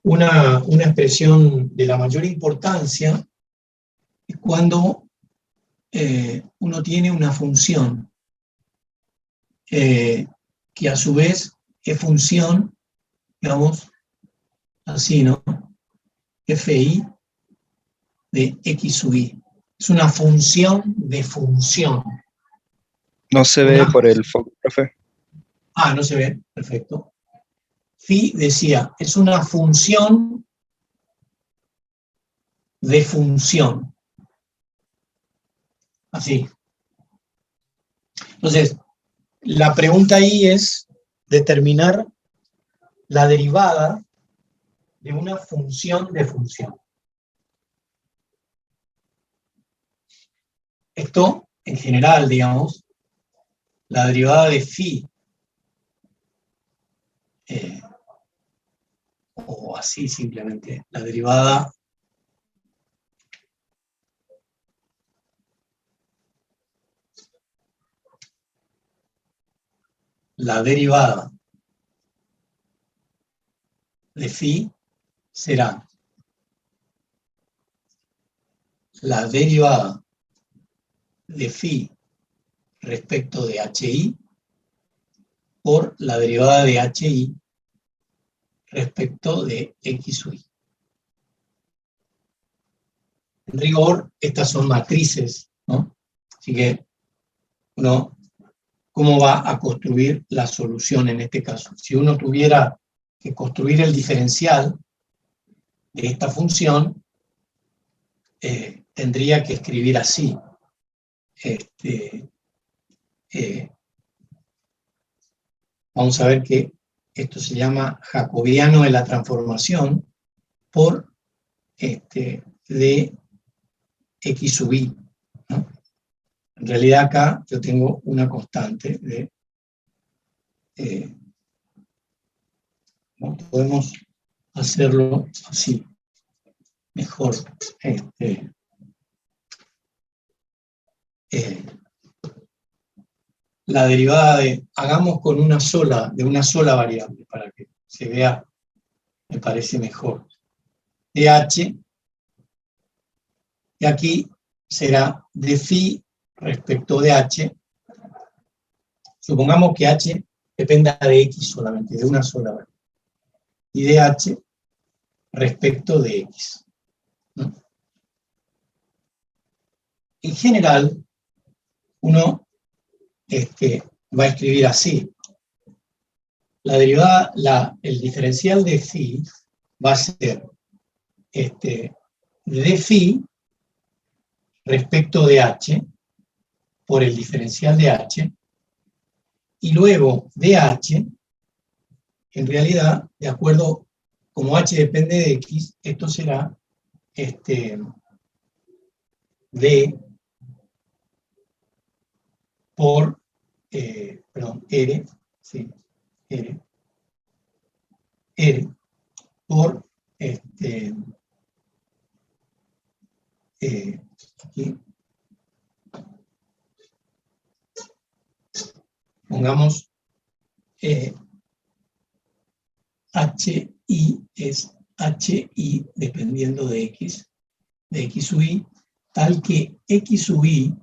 Una expresión de la mayor importancia es cuando uno tiene una función que a su vez es función, digamos, así, ¿no? Fi de x sub i. Es una función de función. No se ve por el foco, profe. Ah, no se ve, perfecto. Phi decía, es una función de función. Así. Entonces, la pregunta ahí es determinar la derivada de una función de función. Esto, en general, digamos, la derivada de phi, o así simplemente, la derivada de phi será la derivada de phi respecto de hi por la derivada de hi respecto de x sub i. En rigor, estas son matrices, ¿no? Así que uno, ¿cómo va a construir la solución en este caso? Si uno tuviera que construir el diferencial de esta función, tendría que escribir así. Vamos a ver que esto se llama jacobiano de la transformación por de x sub i, ¿no? En realidad acá yo tengo una constante de... ¿no? Podemos hacerlo así, mejor. La derivada de... Hagamos con una sola variable, para que se vea, me parece mejor. De h, y aquí será de phi respecto de h. Supongamos que h dependa de x solamente, de una sola variable. Y de h respecto de x, ¿no? En general, uno va a escribir así. La derivada, el diferencial de phi va a ser de phi respecto de h por el diferencial de h, y luego de h, en realidad, de acuerdo, como h depende de x, esto será d por, perdón, r, sí, r por, aquí, pongamos, hi es hi dependiendo de x sub i, tal que x sub i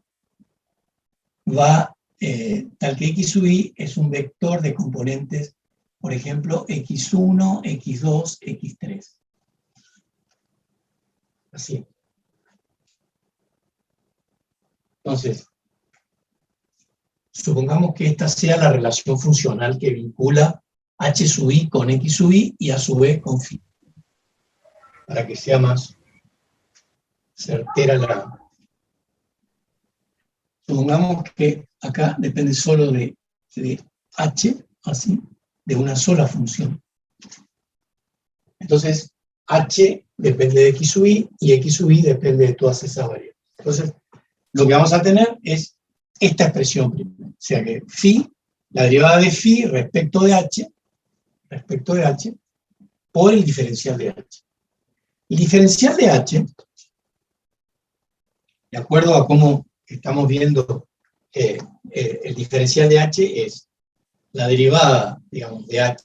es un vector de componentes, por ejemplo, x1, x2, x3. Así. Entonces, supongamos que esta sea la relación funcional que vincula h sub i con x sub i y a su vez con phi, para que sea más certera la... Supongamos que acá depende solo de h, así, de una sola función. Entonces, h depende de x sub i, y x sub i depende de todas esas variables. Entonces, lo que vamos a tener es esta expresión primero. O sea que phi, la derivada de phi respecto de h, por el diferencial de h. El diferencial de h, de acuerdo a cómo estamos viendo el diferencial de h, es la derivada, digamos, de h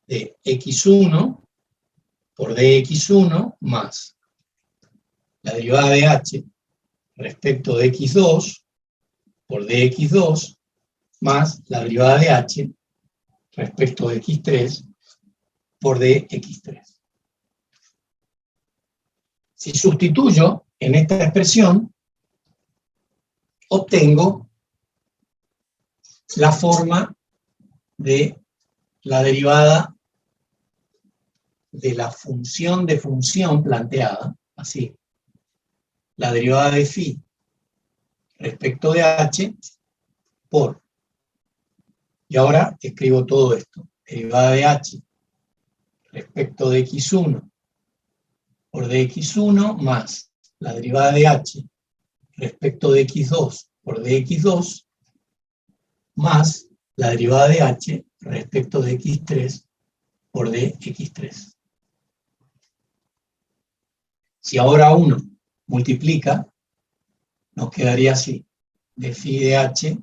de x1 por dx1 más la derivada de h respecto de x2 por dx2 más la derivada de h respecto de x3 por dx3. Si sustituyo en esta expresión, obtengo la forma de la derivada de la función de función planteada, así. La derivada de phi respecto de h por, y ahora escribo todo esto, derivada de h respecto de x1 por dx1 más la derivada de h respecto de x2 por dx2 más la derivada de h respecto de x3 por dx3. Si ahora uno multiplica, nos quedaría así, de phi de h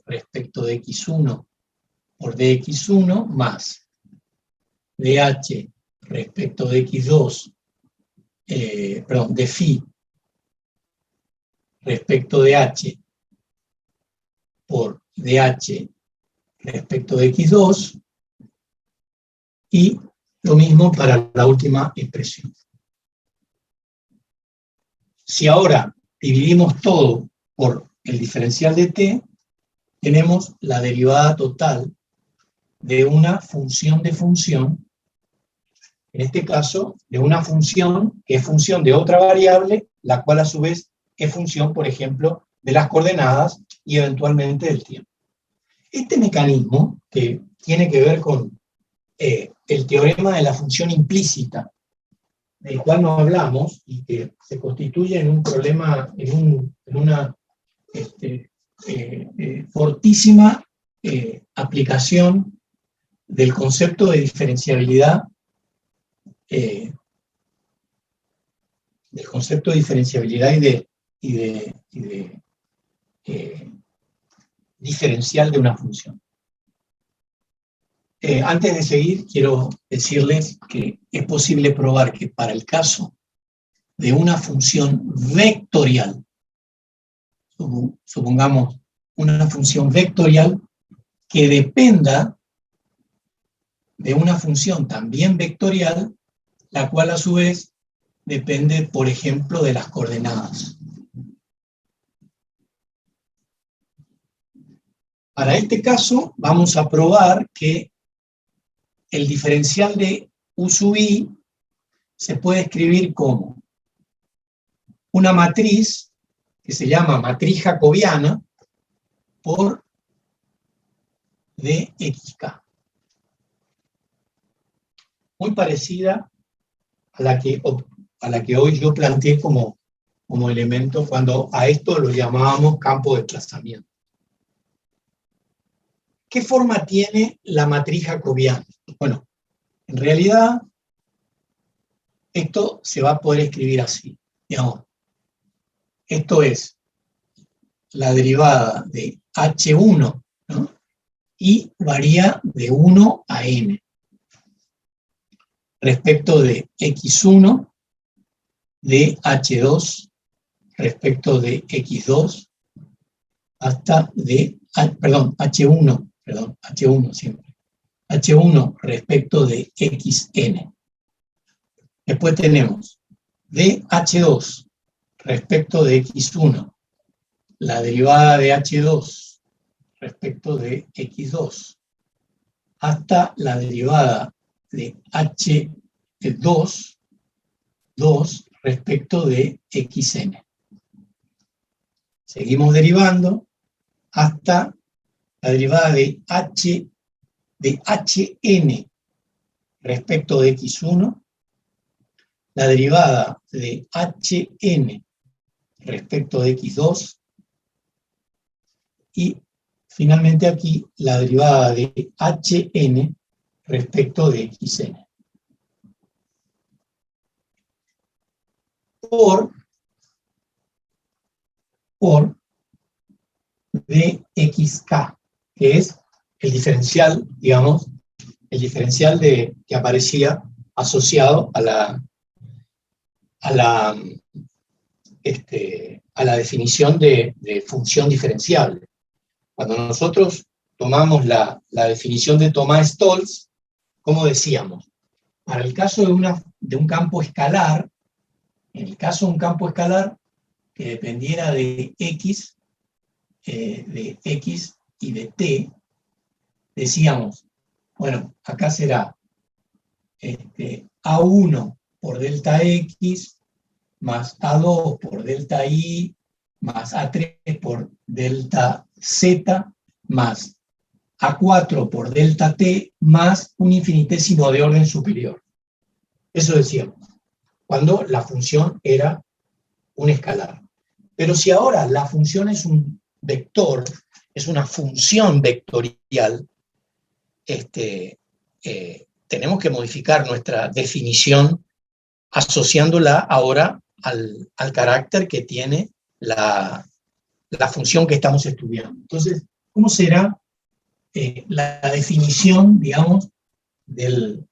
respecto de x1 por dx1 más dh respecto de x2, de phi respecto de h por dh respecto de x2, y lo mismo para la última expresión. Si ahora dividimos todo por el diferencial de t, tenemos la derivada total de una función de función, en este caso, de una función que es función de otra variable, la cual a su vez es función, por ejemplo, de las coordenadas y eventualmente del tiempo. Este mecanismo, que tiene que ver con el teorema de la función implícita, del cual no hablamos, y que se constituye en un problema, en una fortísima aplicación del concepto de diferenciabilidad, y de diferencial de una función. Antes de seguir, quiero decirles que es posible probar que para el caso de una función vectorial, supongamos una función vectorial que dependa de una función también vectorial, la cual a su vez depende, por ejemplo, de las coordenadas. Para este caso, vamos a probar que el diferencial de U sub i se puede escribir como una matriz que se llama matriz jacobiana por dxk. Muy parecida a la que hoy yo planteé como elemento cuando a esto lo llamábamos campo de desplazamiento. ¿Qué forma tiene la matriz jacobiana? Bueno, en realidad esto se va a poder escribir así, digamos. Esto es la derivada de h1, ¿no? Y varía de 1 a n respecto de x1, de h2 respecto de x2, hasta de, h1 siempre, h1 respecto de xn. Después tenemos de h2 respecto de x1, la derivada de h2 respecto de x2, hasta la derivada de h2 2 respecto de xn. Seguimos derivando hasta la derivada de hn respecto de x1, la derivada de hn respecto de x2, y finalmente aquí la derivada de hn respecto de xn. Por dxk, que es el diferencial, digamos, el diferencial que aparecía asociado a la definición de función diferenciable. Cuando nosotros tomamos la definición de Thomas-Stolz, ¿cómo decíamos? Para el caso de un campo escalar, en el caso de un campo escalar que dependiera de x y de t, decíamos, bueno, acá será A1 por delta x más A2 por delta y más A3 por delta z más A4 por delta t más un infinitésimo de orden superior. Eso decíamos, cuando la función era un escalar. Pero si ahora la función es un vector, es una función vectorial, tenemos que modificar nuestra definición asociándola ahora al carácter que tiene la función que estamos estudiando. Entonces, ¿cómo será la definición, digamos, en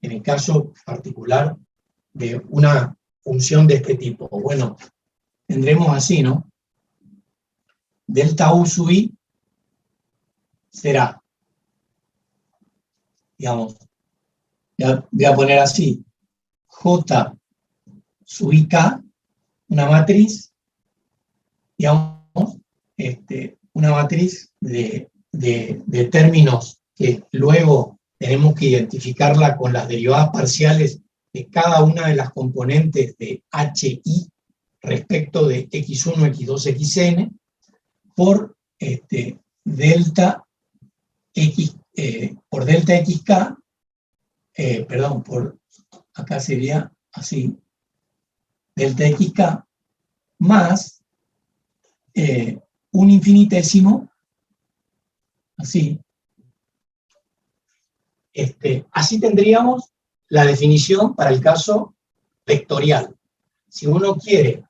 el caso particular de una función de este tipo? Bueno, tendremos así, ¿no? Delta U sub i será, digamos, voy a poner así, J sub ik, una matriz, digamos, una matriz de términos que luego tenemos que identificarla con las derivadas parciales de cada una de las componentes de HI respecto de x1, x2, xn, por delta x, por delta xk, perdón, acá sería así, delta xk más un infinitésimo, así. Así tendríamos la definición para el caso vectorial. Si uno quiere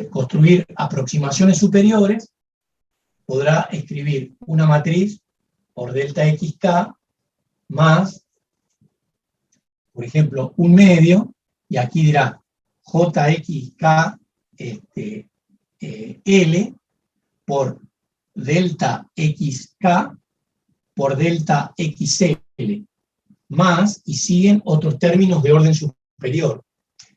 construir aproximaciones superiores, podrá escribir una matriz por delta xk más, por ejemplo, un medio, y aquí dirá jxk L por delta xk por delta xl, más, y siguen otros términos de orden superior.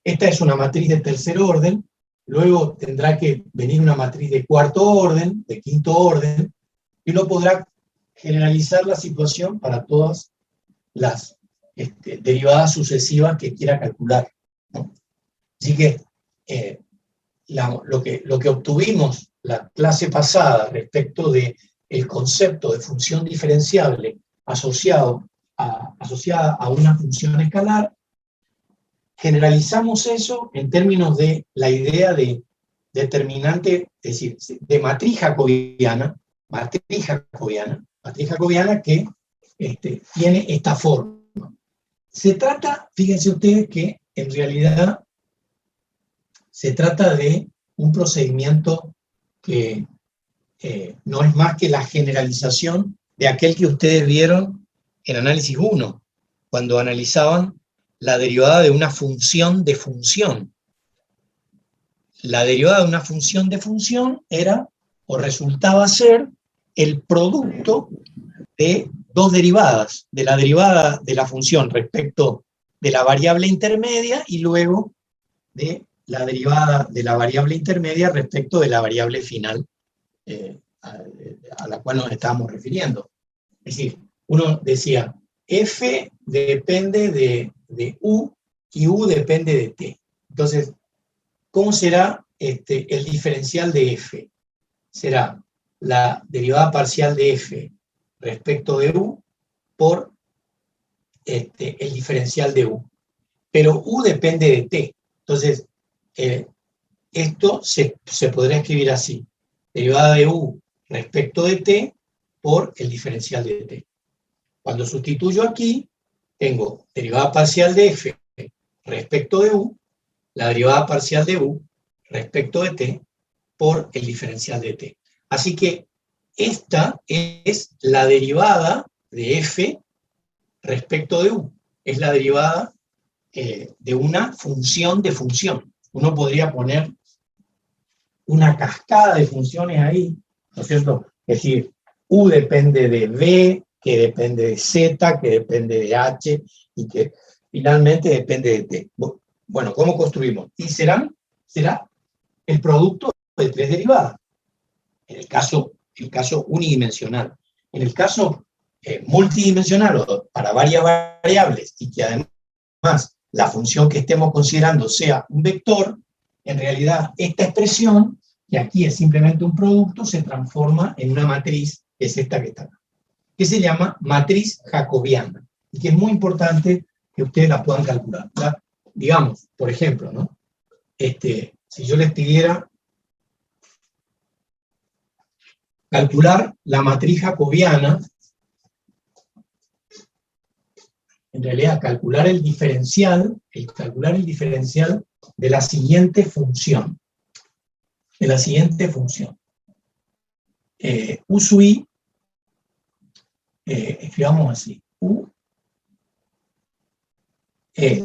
Esta es una matriz de tercer orden, luego tendrá que venir una matriz de cuarto orden, de quinto orden, y uno podrá generalizar la situación para todas las derivadas sucesivas que quiera calcular, ¿no? Así que lo que obtuvimos la clase pasada respecto del concepto de función diferenciable asociada a una función escalar, generalizamos eso en términos de la idea de determinante, es decir, de matriz jacobiana que tiene esta forma. Se trata, fíjense ustedes que en realidad se trata de un procedimiento que no es más que la generalización de aquel que ustedes vieron en análisis 1, cuando analizaban la derivada de una función de función. La derivada de una función de función era, o resultaba ser, el producto de dos derivadas, de la derivada de la función respecto de la variable intermedia y luego de la derivada de la variable intermedia respecto de la variable final a la cual nos estábamos refiriendo. Es decir, uno decía, f depende de u y U depende de T. Entonces, ¿cómo será el diferencial de F? Será la derivada parcial de F respecto de U por el diferencial de U. Pero U depende de T. Entonces, esto se podrá escribir así. Derivada de U respecto de T por el diferencial de T. Cuando sustituyo aquí, tengo derivada parcial de F respecto de U, la derivada parcial de U respecto de T por el diferencial de T. Así que esta es la derivada de F respecto de U. Es la derivada de una función de función. Uno podría poner una cascada de funciones ahí, ¿no es cierto? Es decir, U depende de B, que depende de Z, que depende de H, y que finalmente depende de T. Bueno, ¿cómo construimos? Y será el producto de tres derivadas. En el caso unidimensional. En el caso multidimensional, o para varias variables, y que además la función que estemos considerando sea un vector, en realidad esta expresión, que aquí es simplemente un producto, se transforma en una matriz, que es esta que está acá, que se llama matriz jacobiana, y que es muy importante que ustedes la puedan calcular. Digamos, por ejemplo, ¿no? Si yo les pidiera calcular la matriz jacobiana, en realidad calcular el diferencial de la siguiente función. U sub i, escribamos así, U es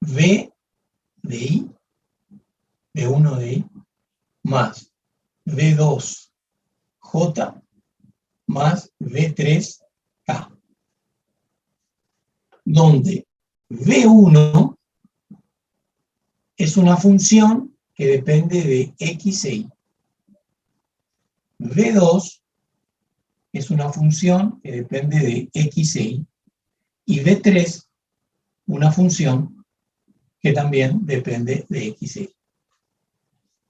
V de I, V1 de I, más V2J más V3K, donde V1 es una función que depende de X e Y. V2 es una función que depende de X e Y. Y V3, una función que también depende de X e Y.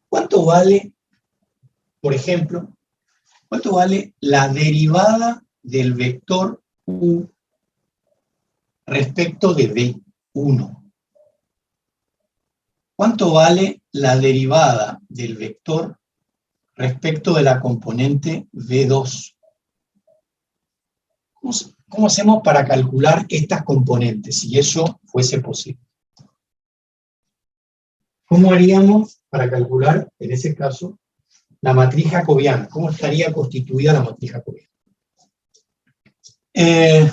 ¿Cuánto vale, por ejemplo, cuánto vale la derivada del vector U respecto de V1? ¿Cuánto vale la derivada del vector respecto de la componente V2? ¿Cómo hacemos para calcular estas componentes, si eso fuese posible? ¿Cómo haríamos para calcular, en ese caso, la matriz jacobiana? ¿Cómo estaría constituida la matriz jacobiana? ¿En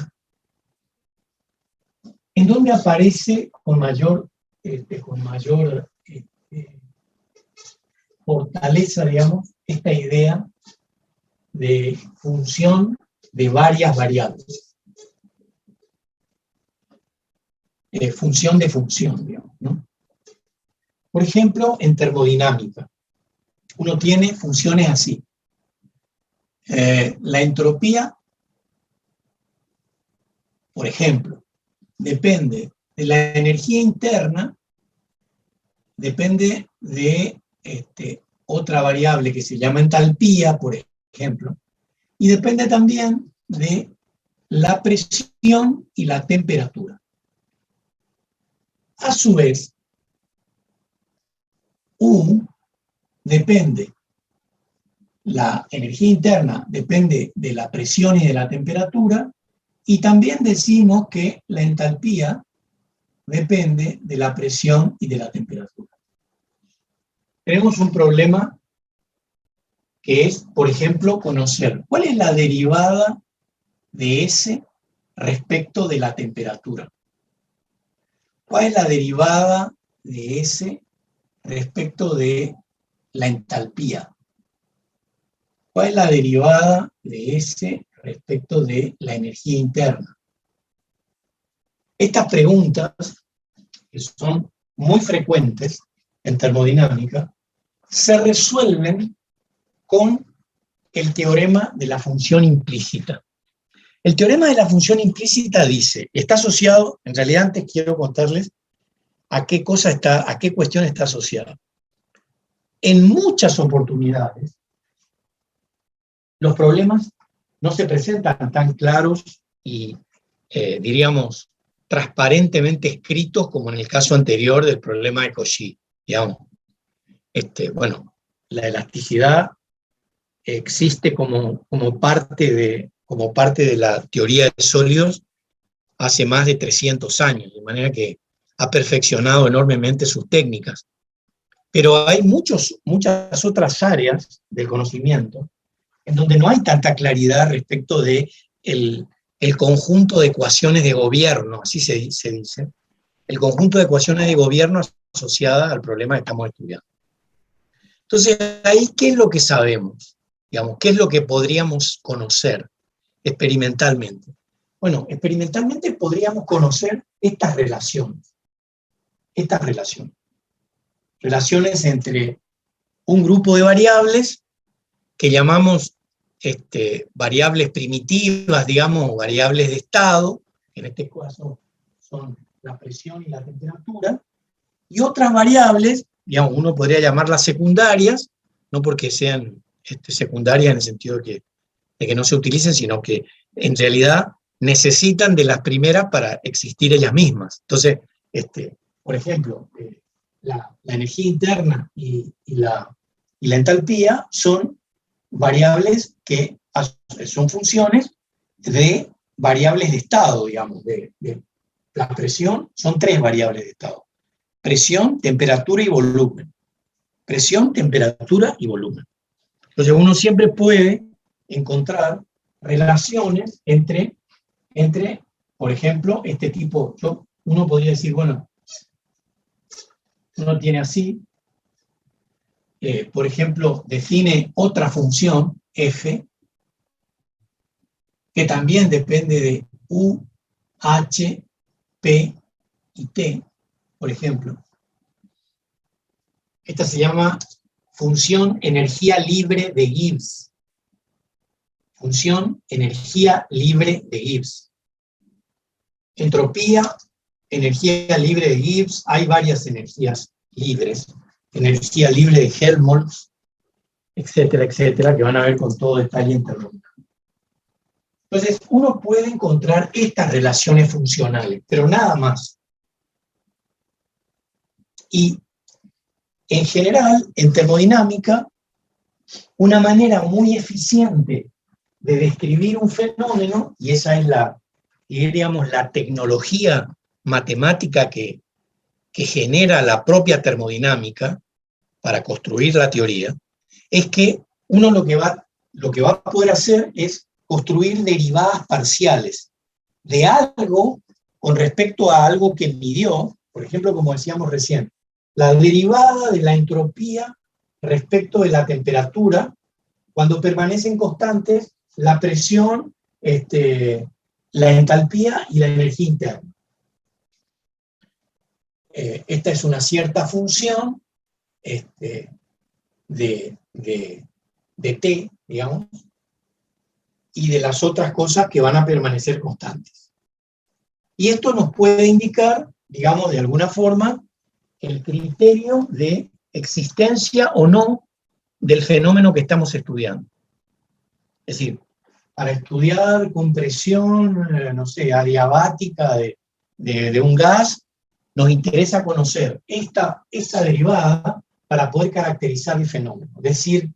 dónde aparece con mayor fortaleza, digamos, esta idea de función de varias variables? Función de función, digamos, ¿no? Por ejemplo, en termodinámica, uno tiene funciones así. La entropía, por ejemplo, depende de la energía interna, depende de otra variable que se llama entalpía, por ejemplo, y depende también de la presión y la temperatura. A su vez, U depende, la energía interna depende de la presión y de la temperatura, y también decimos que la entalpía depende de la presión y de la temperatura. Tenemos un problema que es, por ejemplo, conocer cuál es la derivada de S respecto de la temperatura. ¿Cuál es la derivada de S respecto de la entalpía? ¿Cuál es la derivada de S respecto de la energía interna? Estas preguntas, que son muy frecuentes en termodinámica, se resuelven con el teorema de la función implícita. El teorema de la función implícita dice, está asociado, en realidad antes quiero contarles a qué cuestión está asociada. En muchas oportunidades, los problemas no se presentan tan claros y, diríamos, transparentemente escritos como en el caso anterior del problema de Cauchy. Digamos, bueno, la elasticidad existe como parte de la teoría de sólidos hace más de 300 años, de manera que ha perfeccionado enormemente sus técnicas. Pero hay muchas otras áreas del conocimiento en donde no hay tanta claridad respecto de el conjunto de ecuaciones de gobierno, así se dice, el conjunto de ecuaciones de gobierno asociada al problema que estamos estudiando. Entonces, ahí, ¿qué es lo que sabemos? Digamos, ¿qué es lo que podríamos conocer experimentalmente? Bueno, experimentalmente podríamos conocer estas relaciones. Relaciones entre un grupo de variables que llamamos variables primitivas, digamos, variables de estado, en este caso son la presión y la temperatura, y otras variables, digamos, uno podría llamarlas secundarias, no porque sean secundarias en el sentido de que no se utilicen, sino que en realidad necesitan de las primeras para existir ellas mismas. Entonces, por ejemplo, la energía interna y la entalpía son variables que son funciones de variables de estado, digamos, la presión, son 3 variables de estado. Presión, temperatura y volumen. Presión, temperatura y volumen. Entonces uno siempre puede encontrar relaciones entre por ejemplo, este tipo, uno podría decir, bueno, uno tiene así, por ejemplo, define otra función, f, que también depende de U, H, P y T, por ejemplo. Esta se llama función energía libre de Gibbs. Función energía libre de Gibbs. Entropía, energía libre de Gibbs, hay varias energías libres. Energía libre de Helmholtz, etcétera, etcétera, que van a ver con todo detalle interno. Entonces, uno puede encontrar estas relaciones funcionales, pero nada más. Y, en general, en termodinámica, una manera muy eficiente de describir un fenómeno, y esa es digamos, la tecnología matemática que genera la propia termodinámica para construir la teoría, es que uno lo que va a poder hacer es construir derivadas parciales de algo con respecto a algo que midió, por ejemplo, como decíamos recién, la derivada de la entropía respecto de la temperatura, cuando permanecen constantes la presión, la entalpía y la energía interna. Esta es una cierta función de T, digamos, y de las otras cosas que van a permanecer constantes. Y esto nos puede indicar, digamos, de alguna forma, el criterio de existencia o no del fenómeno que estamos estudiando. Es decir, para estudiar compresión, no sé, adiabática de un gas, nos interesa conocer esta derivada para poder caracterizar el fenómeno. Es decir,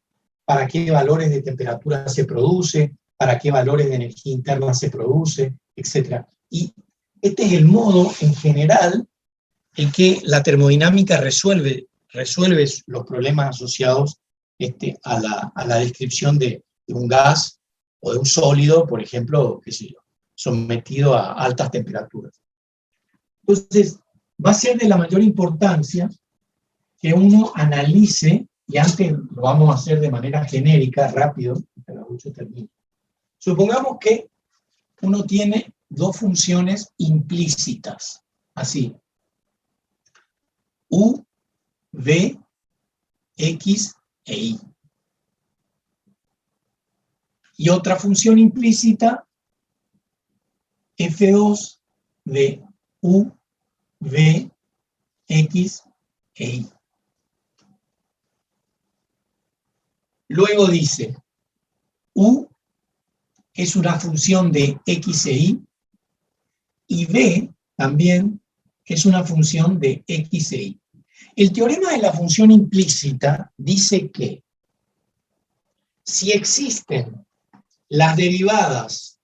para qué valores de temperatura se produce, para qué valores de energía interna se produce, etc. Y este es el modo, en general, en que la termodinámica resuelve los problemas asociados a la descripción de un gas o de un sólido, por ejemplo, qué sé yo, sometido a altas temperaturas. Entonces, va a ser de la mayor importancia que uno analice, y antes lo vamos a hacer de manera genérica, rápido, hasta las 8 termino. Supongamos que uno tiene 2 funciones implícitas, así, U, V, X e Y. Y otra función implícita, f2 de u, v, x e y. Luego dice, u es una función de x e y v también es una función de x e y. El teorema de la función implícita dice que si existen las derivadas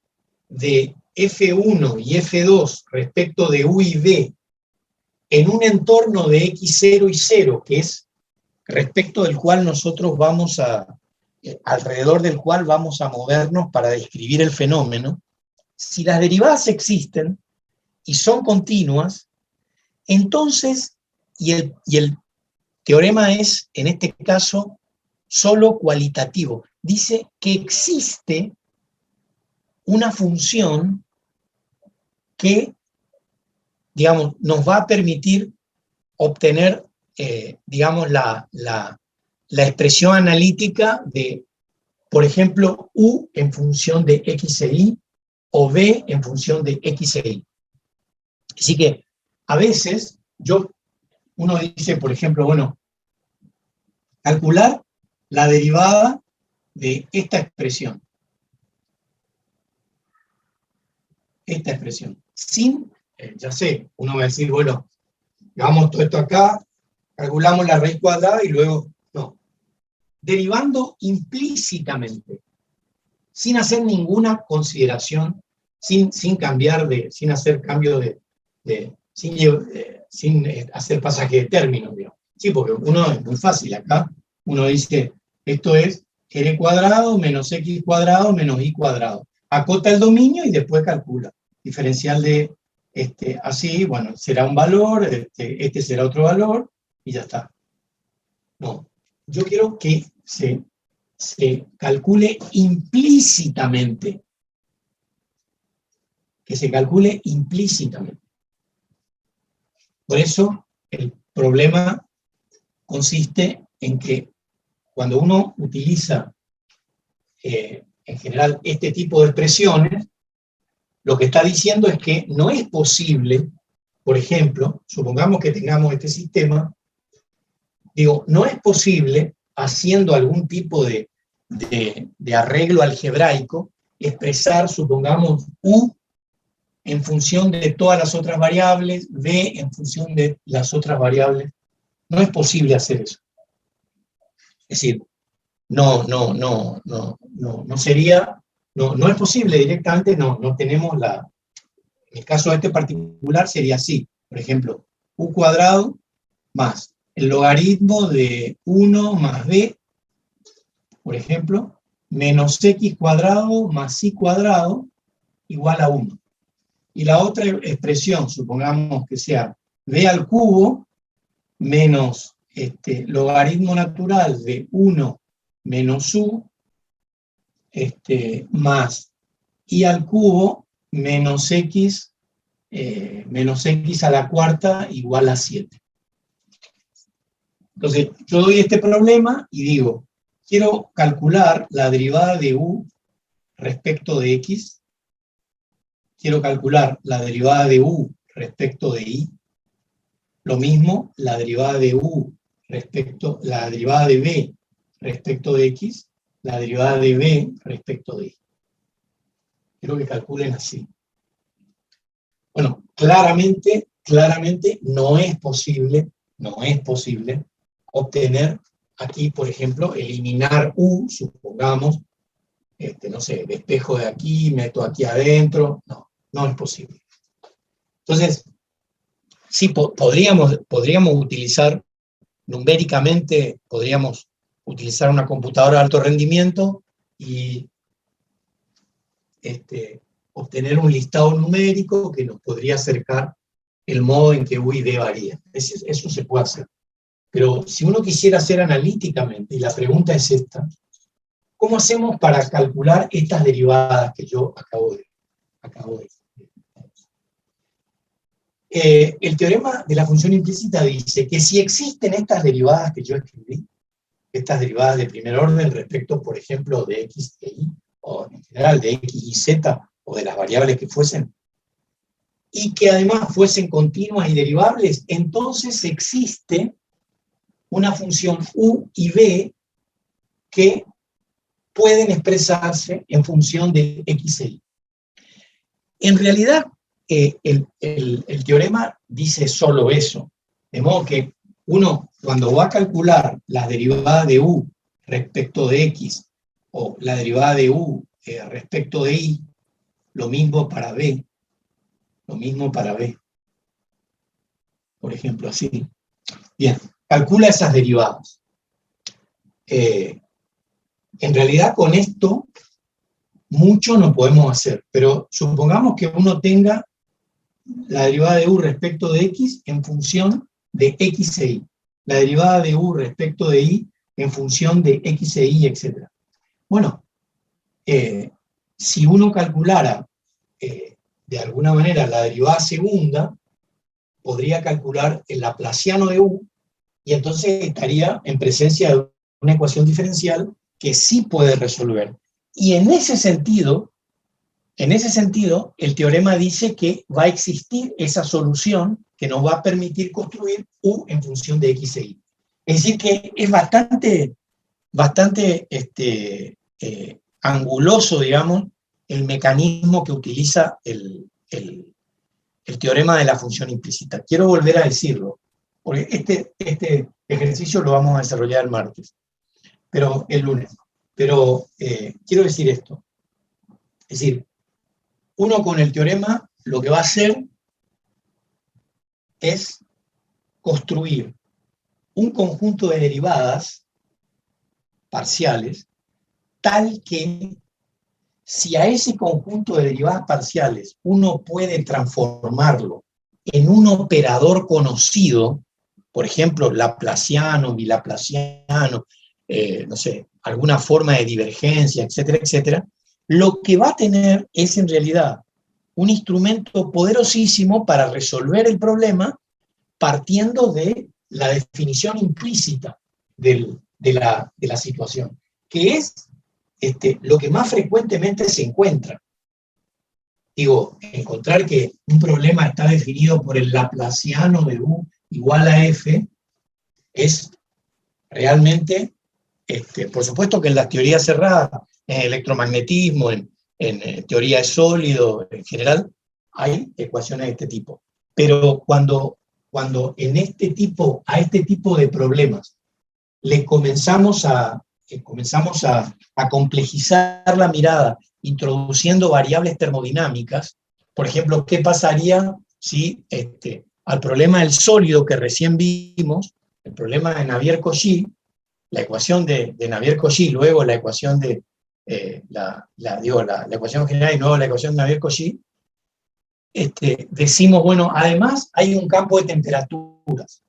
de f1 y f2 respecto de u y v en un entorno de x0 y 0, que es respecto del cual nosotros vamos alrededor del cual vamos a movernos para describir el fenómeno, si las derivadas existen y son continuas, entonces, y el teorema es, en este caso, solo cualitativo. Dice que existe una función que, digamos, nos va a permitir obtener, digamos, la expresión analítica de, por ejemplo, u en función de x e y, o v en función de x e y. Así que, a veces, uno dice, por ejemplo, bueno, calcular la derivada de esta expresión. Esta expresión. Sin, ya sé, uno va a decir, bueno, llevamos todo esto acá, calculamos la raíz cuadrada y luego, no. Derivando implícitamente, sin hacer ninguna consideración, sin hacer cambio sin hacer pasaje de términos, digamos. Sí, porque uno es muy fácil acá, uno dice, esto es r cuadrado menos x cuadrado menos y cuadrado. Acota el dominio y después calcula. Diferencial de así, bueno, será un valor, este será otro valor, y ya está. No, yo quiero que se calcule implícitamente. Que se calcule implícitamente. Por eso, el problema consiste en que cuando uno utiliza, en general, este tipo de expresiones, lo que está diciendo es que no es posible, por ejemplo, supongamos que tengamos este sistema, digo, no es posible, haciendo algún tipo de arreglo algebraico, expresar, supongamos, u en función de todas las otras variables, v en función de las otras variables. No es posible hacer eso. Es decir, no es posible directamente, no tenemos en el caso de este particular sería así, por ejemplo, u cuadrado más el logaritmo de 1 más b, por ejemplo, menos x cuadrado más y cuadrado igual a 1. Y la otra expresión, supongamos que sea b al cubo menos logaritmo natural de 1 menos u, más y al cubo menos x a la cuarta igual a 7. Entonces, yo doy este problema y digo, quiero calcular la derivada de u respecto de x, quiero calcular la derivada de u respecto de y, lo mismo la derivada de u la derivada de b respecto de x, la derivada de b respecto de y. Quiero que calculen así. Bueno, claramente no es posible obtener aquí, por ejemplo, eliminar u, supongamos, no sé, despejo de aquí, meto aquí adentro, no es posible. Entonces, sí, podríamos utilizar, numéricamente, podríamos utilizar una computadora de alto rendimiento y obtener un listado numérico que nos podría acercar el modo en que u y v varían. Eso se puede hacer. Pero si uno quisiera hacer analíticamente, y la pregunta es esta, ¿cómo hacemos para calcular estas derivadas que yo acabo de el teorema de la función implícita dice que si existen estas derivadas que yo escribí, estas derivadas de primer orden respecto, por ejemplo, de x e y, o en general de X y Z, o de las variables que fuesen, y que además fuesen continuas y derivables, entonces existe una función U y V que pueden expresarse en función de X e Y. En realidad, el teorema dice solo eso, de modo que uno, cuando va a calcular la derivada de U respecto de X, o la derivada de U respecto de Y, lo mismo para B, por ejemplo, así. Bien, calcula esas derivadas. En realidad con esto mucho no podemos hacer, pero supongamos que uno tenga la derivada de U respecto de X en función de X e Y, la derivada de U respecto de Y en función de X e Y, etc. Bueno, si uno calculara de alguna manera la derivada segunda, podría calcular el laplaciano de U, y entonces estaría en presencia de una ecuación diferencial que sí puede resolver. Y en ese sentido, el teorema dice que va a existir esa solución que nos va a permitir construir U en función de X e Y. Es decir, que es bastante anguloso, digamos, el mecanismo que utiliza el teorema de la función implícita. Quiero volver a decirlo, porque este ejercicio lo vamos a desarrollar el martes, pero el lunes. Pero quiero decir esto. Es decir, uno con el teorema lo que va a hacer es construir un conjunto de derivadas parciales tal que si a ese conjunto de derivadas parciales uno puede transformarlo en un operador conocido, por ejemplo, laplaciano, bilaplaciano, no sé, alguna forma de divergencia, etcétera, etcétera, lo que va a tener es en realidad un instrumento poderosísimo para resolver el problema partiendo de la definición implícita de la situación, que es lo que más frecuentemente se encuentra. Digo, encontrar que un problema está definido por el laplaciano de U igual a F es realmente, por supuesto que en las teorías cerradas, en electromagnetismo, en teoría de sólido, en general, hay ecuaciones de este tipo. Pero cuando a este tipo de problemas le comenzamos a complejizar la mirada, introduciendo variables termodinámicas, por ejemplo, ¿qué pasaría si al problema del sólido que recién vimos, el problema de Navier-Cauchy, la ecuación de Navier-Cauchy, luego la ecuación de la ecuación general y luego la ecuación de Navier-Cauchy, decimos, bueno, además hay un campo de temperaturas.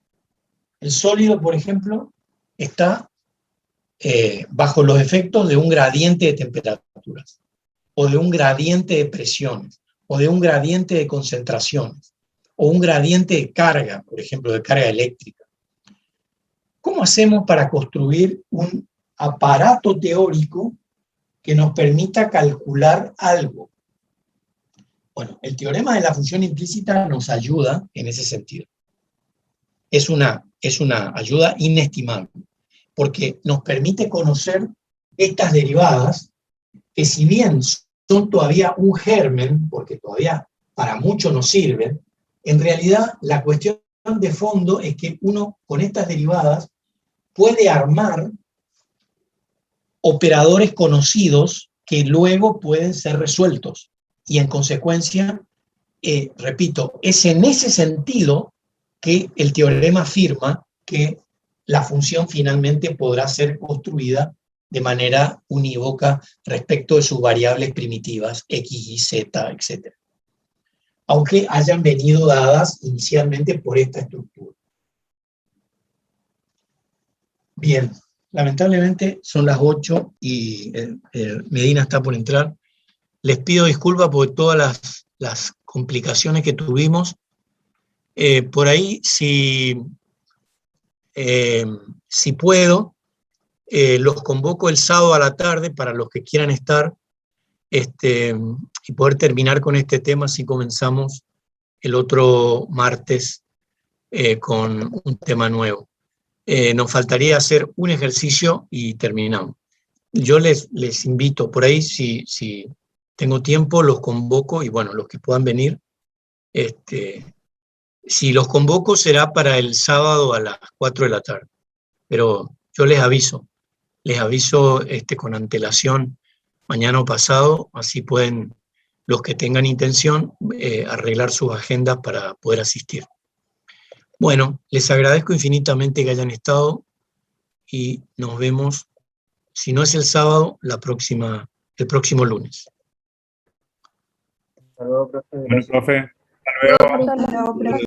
El sólido, por ejemplo, está bajo los efectos de un gradiente de temperaturas, o de un gradiente de presiones, o de un gradiente de concentraciones, o un gradiente de carga, por ejemplo, de carga eléctrica. ¿Cómo hacemos para construir un aparato teórico que nos permita calcular algo? Bueno, el teorema de la función implícita nos ayuda en ese sentido. Es una ayuda inestimable, porque nos permite conocer estas derivadas, que si bien son todavía un germen, porque todavía para mucho nos sirven, en realidad la cuestión de fondo es que uno con estas derivadas puede armar operadores conocidos que luego pueden ser resueltos. Y en consecuencia, repito, es en ese sentido que el teorema afirma que la función finalmente podrá ser construida de manera unívoca respecto de sus variables primitivas, X y Z, etc. Aunque hayan venido dadas inicialmente por esta estructura. Bien, lamentablemente son las 8 y Medina está por entrar. Les pido disculpas por todas las complicaciones que tuvimos. Por ahí, si puedo, los convoco el sábado a la tarde para los que quieran estar y poder terminar con este tema si comenzamos el otro martes con un tema nuevo. Nos faltaría hacer un ejercicio y terminamos. Yo les invito, por ahí si tengo tiempo, los convoco y bueno, los que puedan venir, si los convoco será para el sábado a las 4 de la tarde, pero yo les aviso con antelación mañana o pasado, así pueden los que tengan intención arreglar sus agendas para poder asistir. Bueno, les agradezco infinitamente que hayan estado y nos vemos, si no es el sábado, el próximo lunes. Bueno, profe. Hasta luego, profe.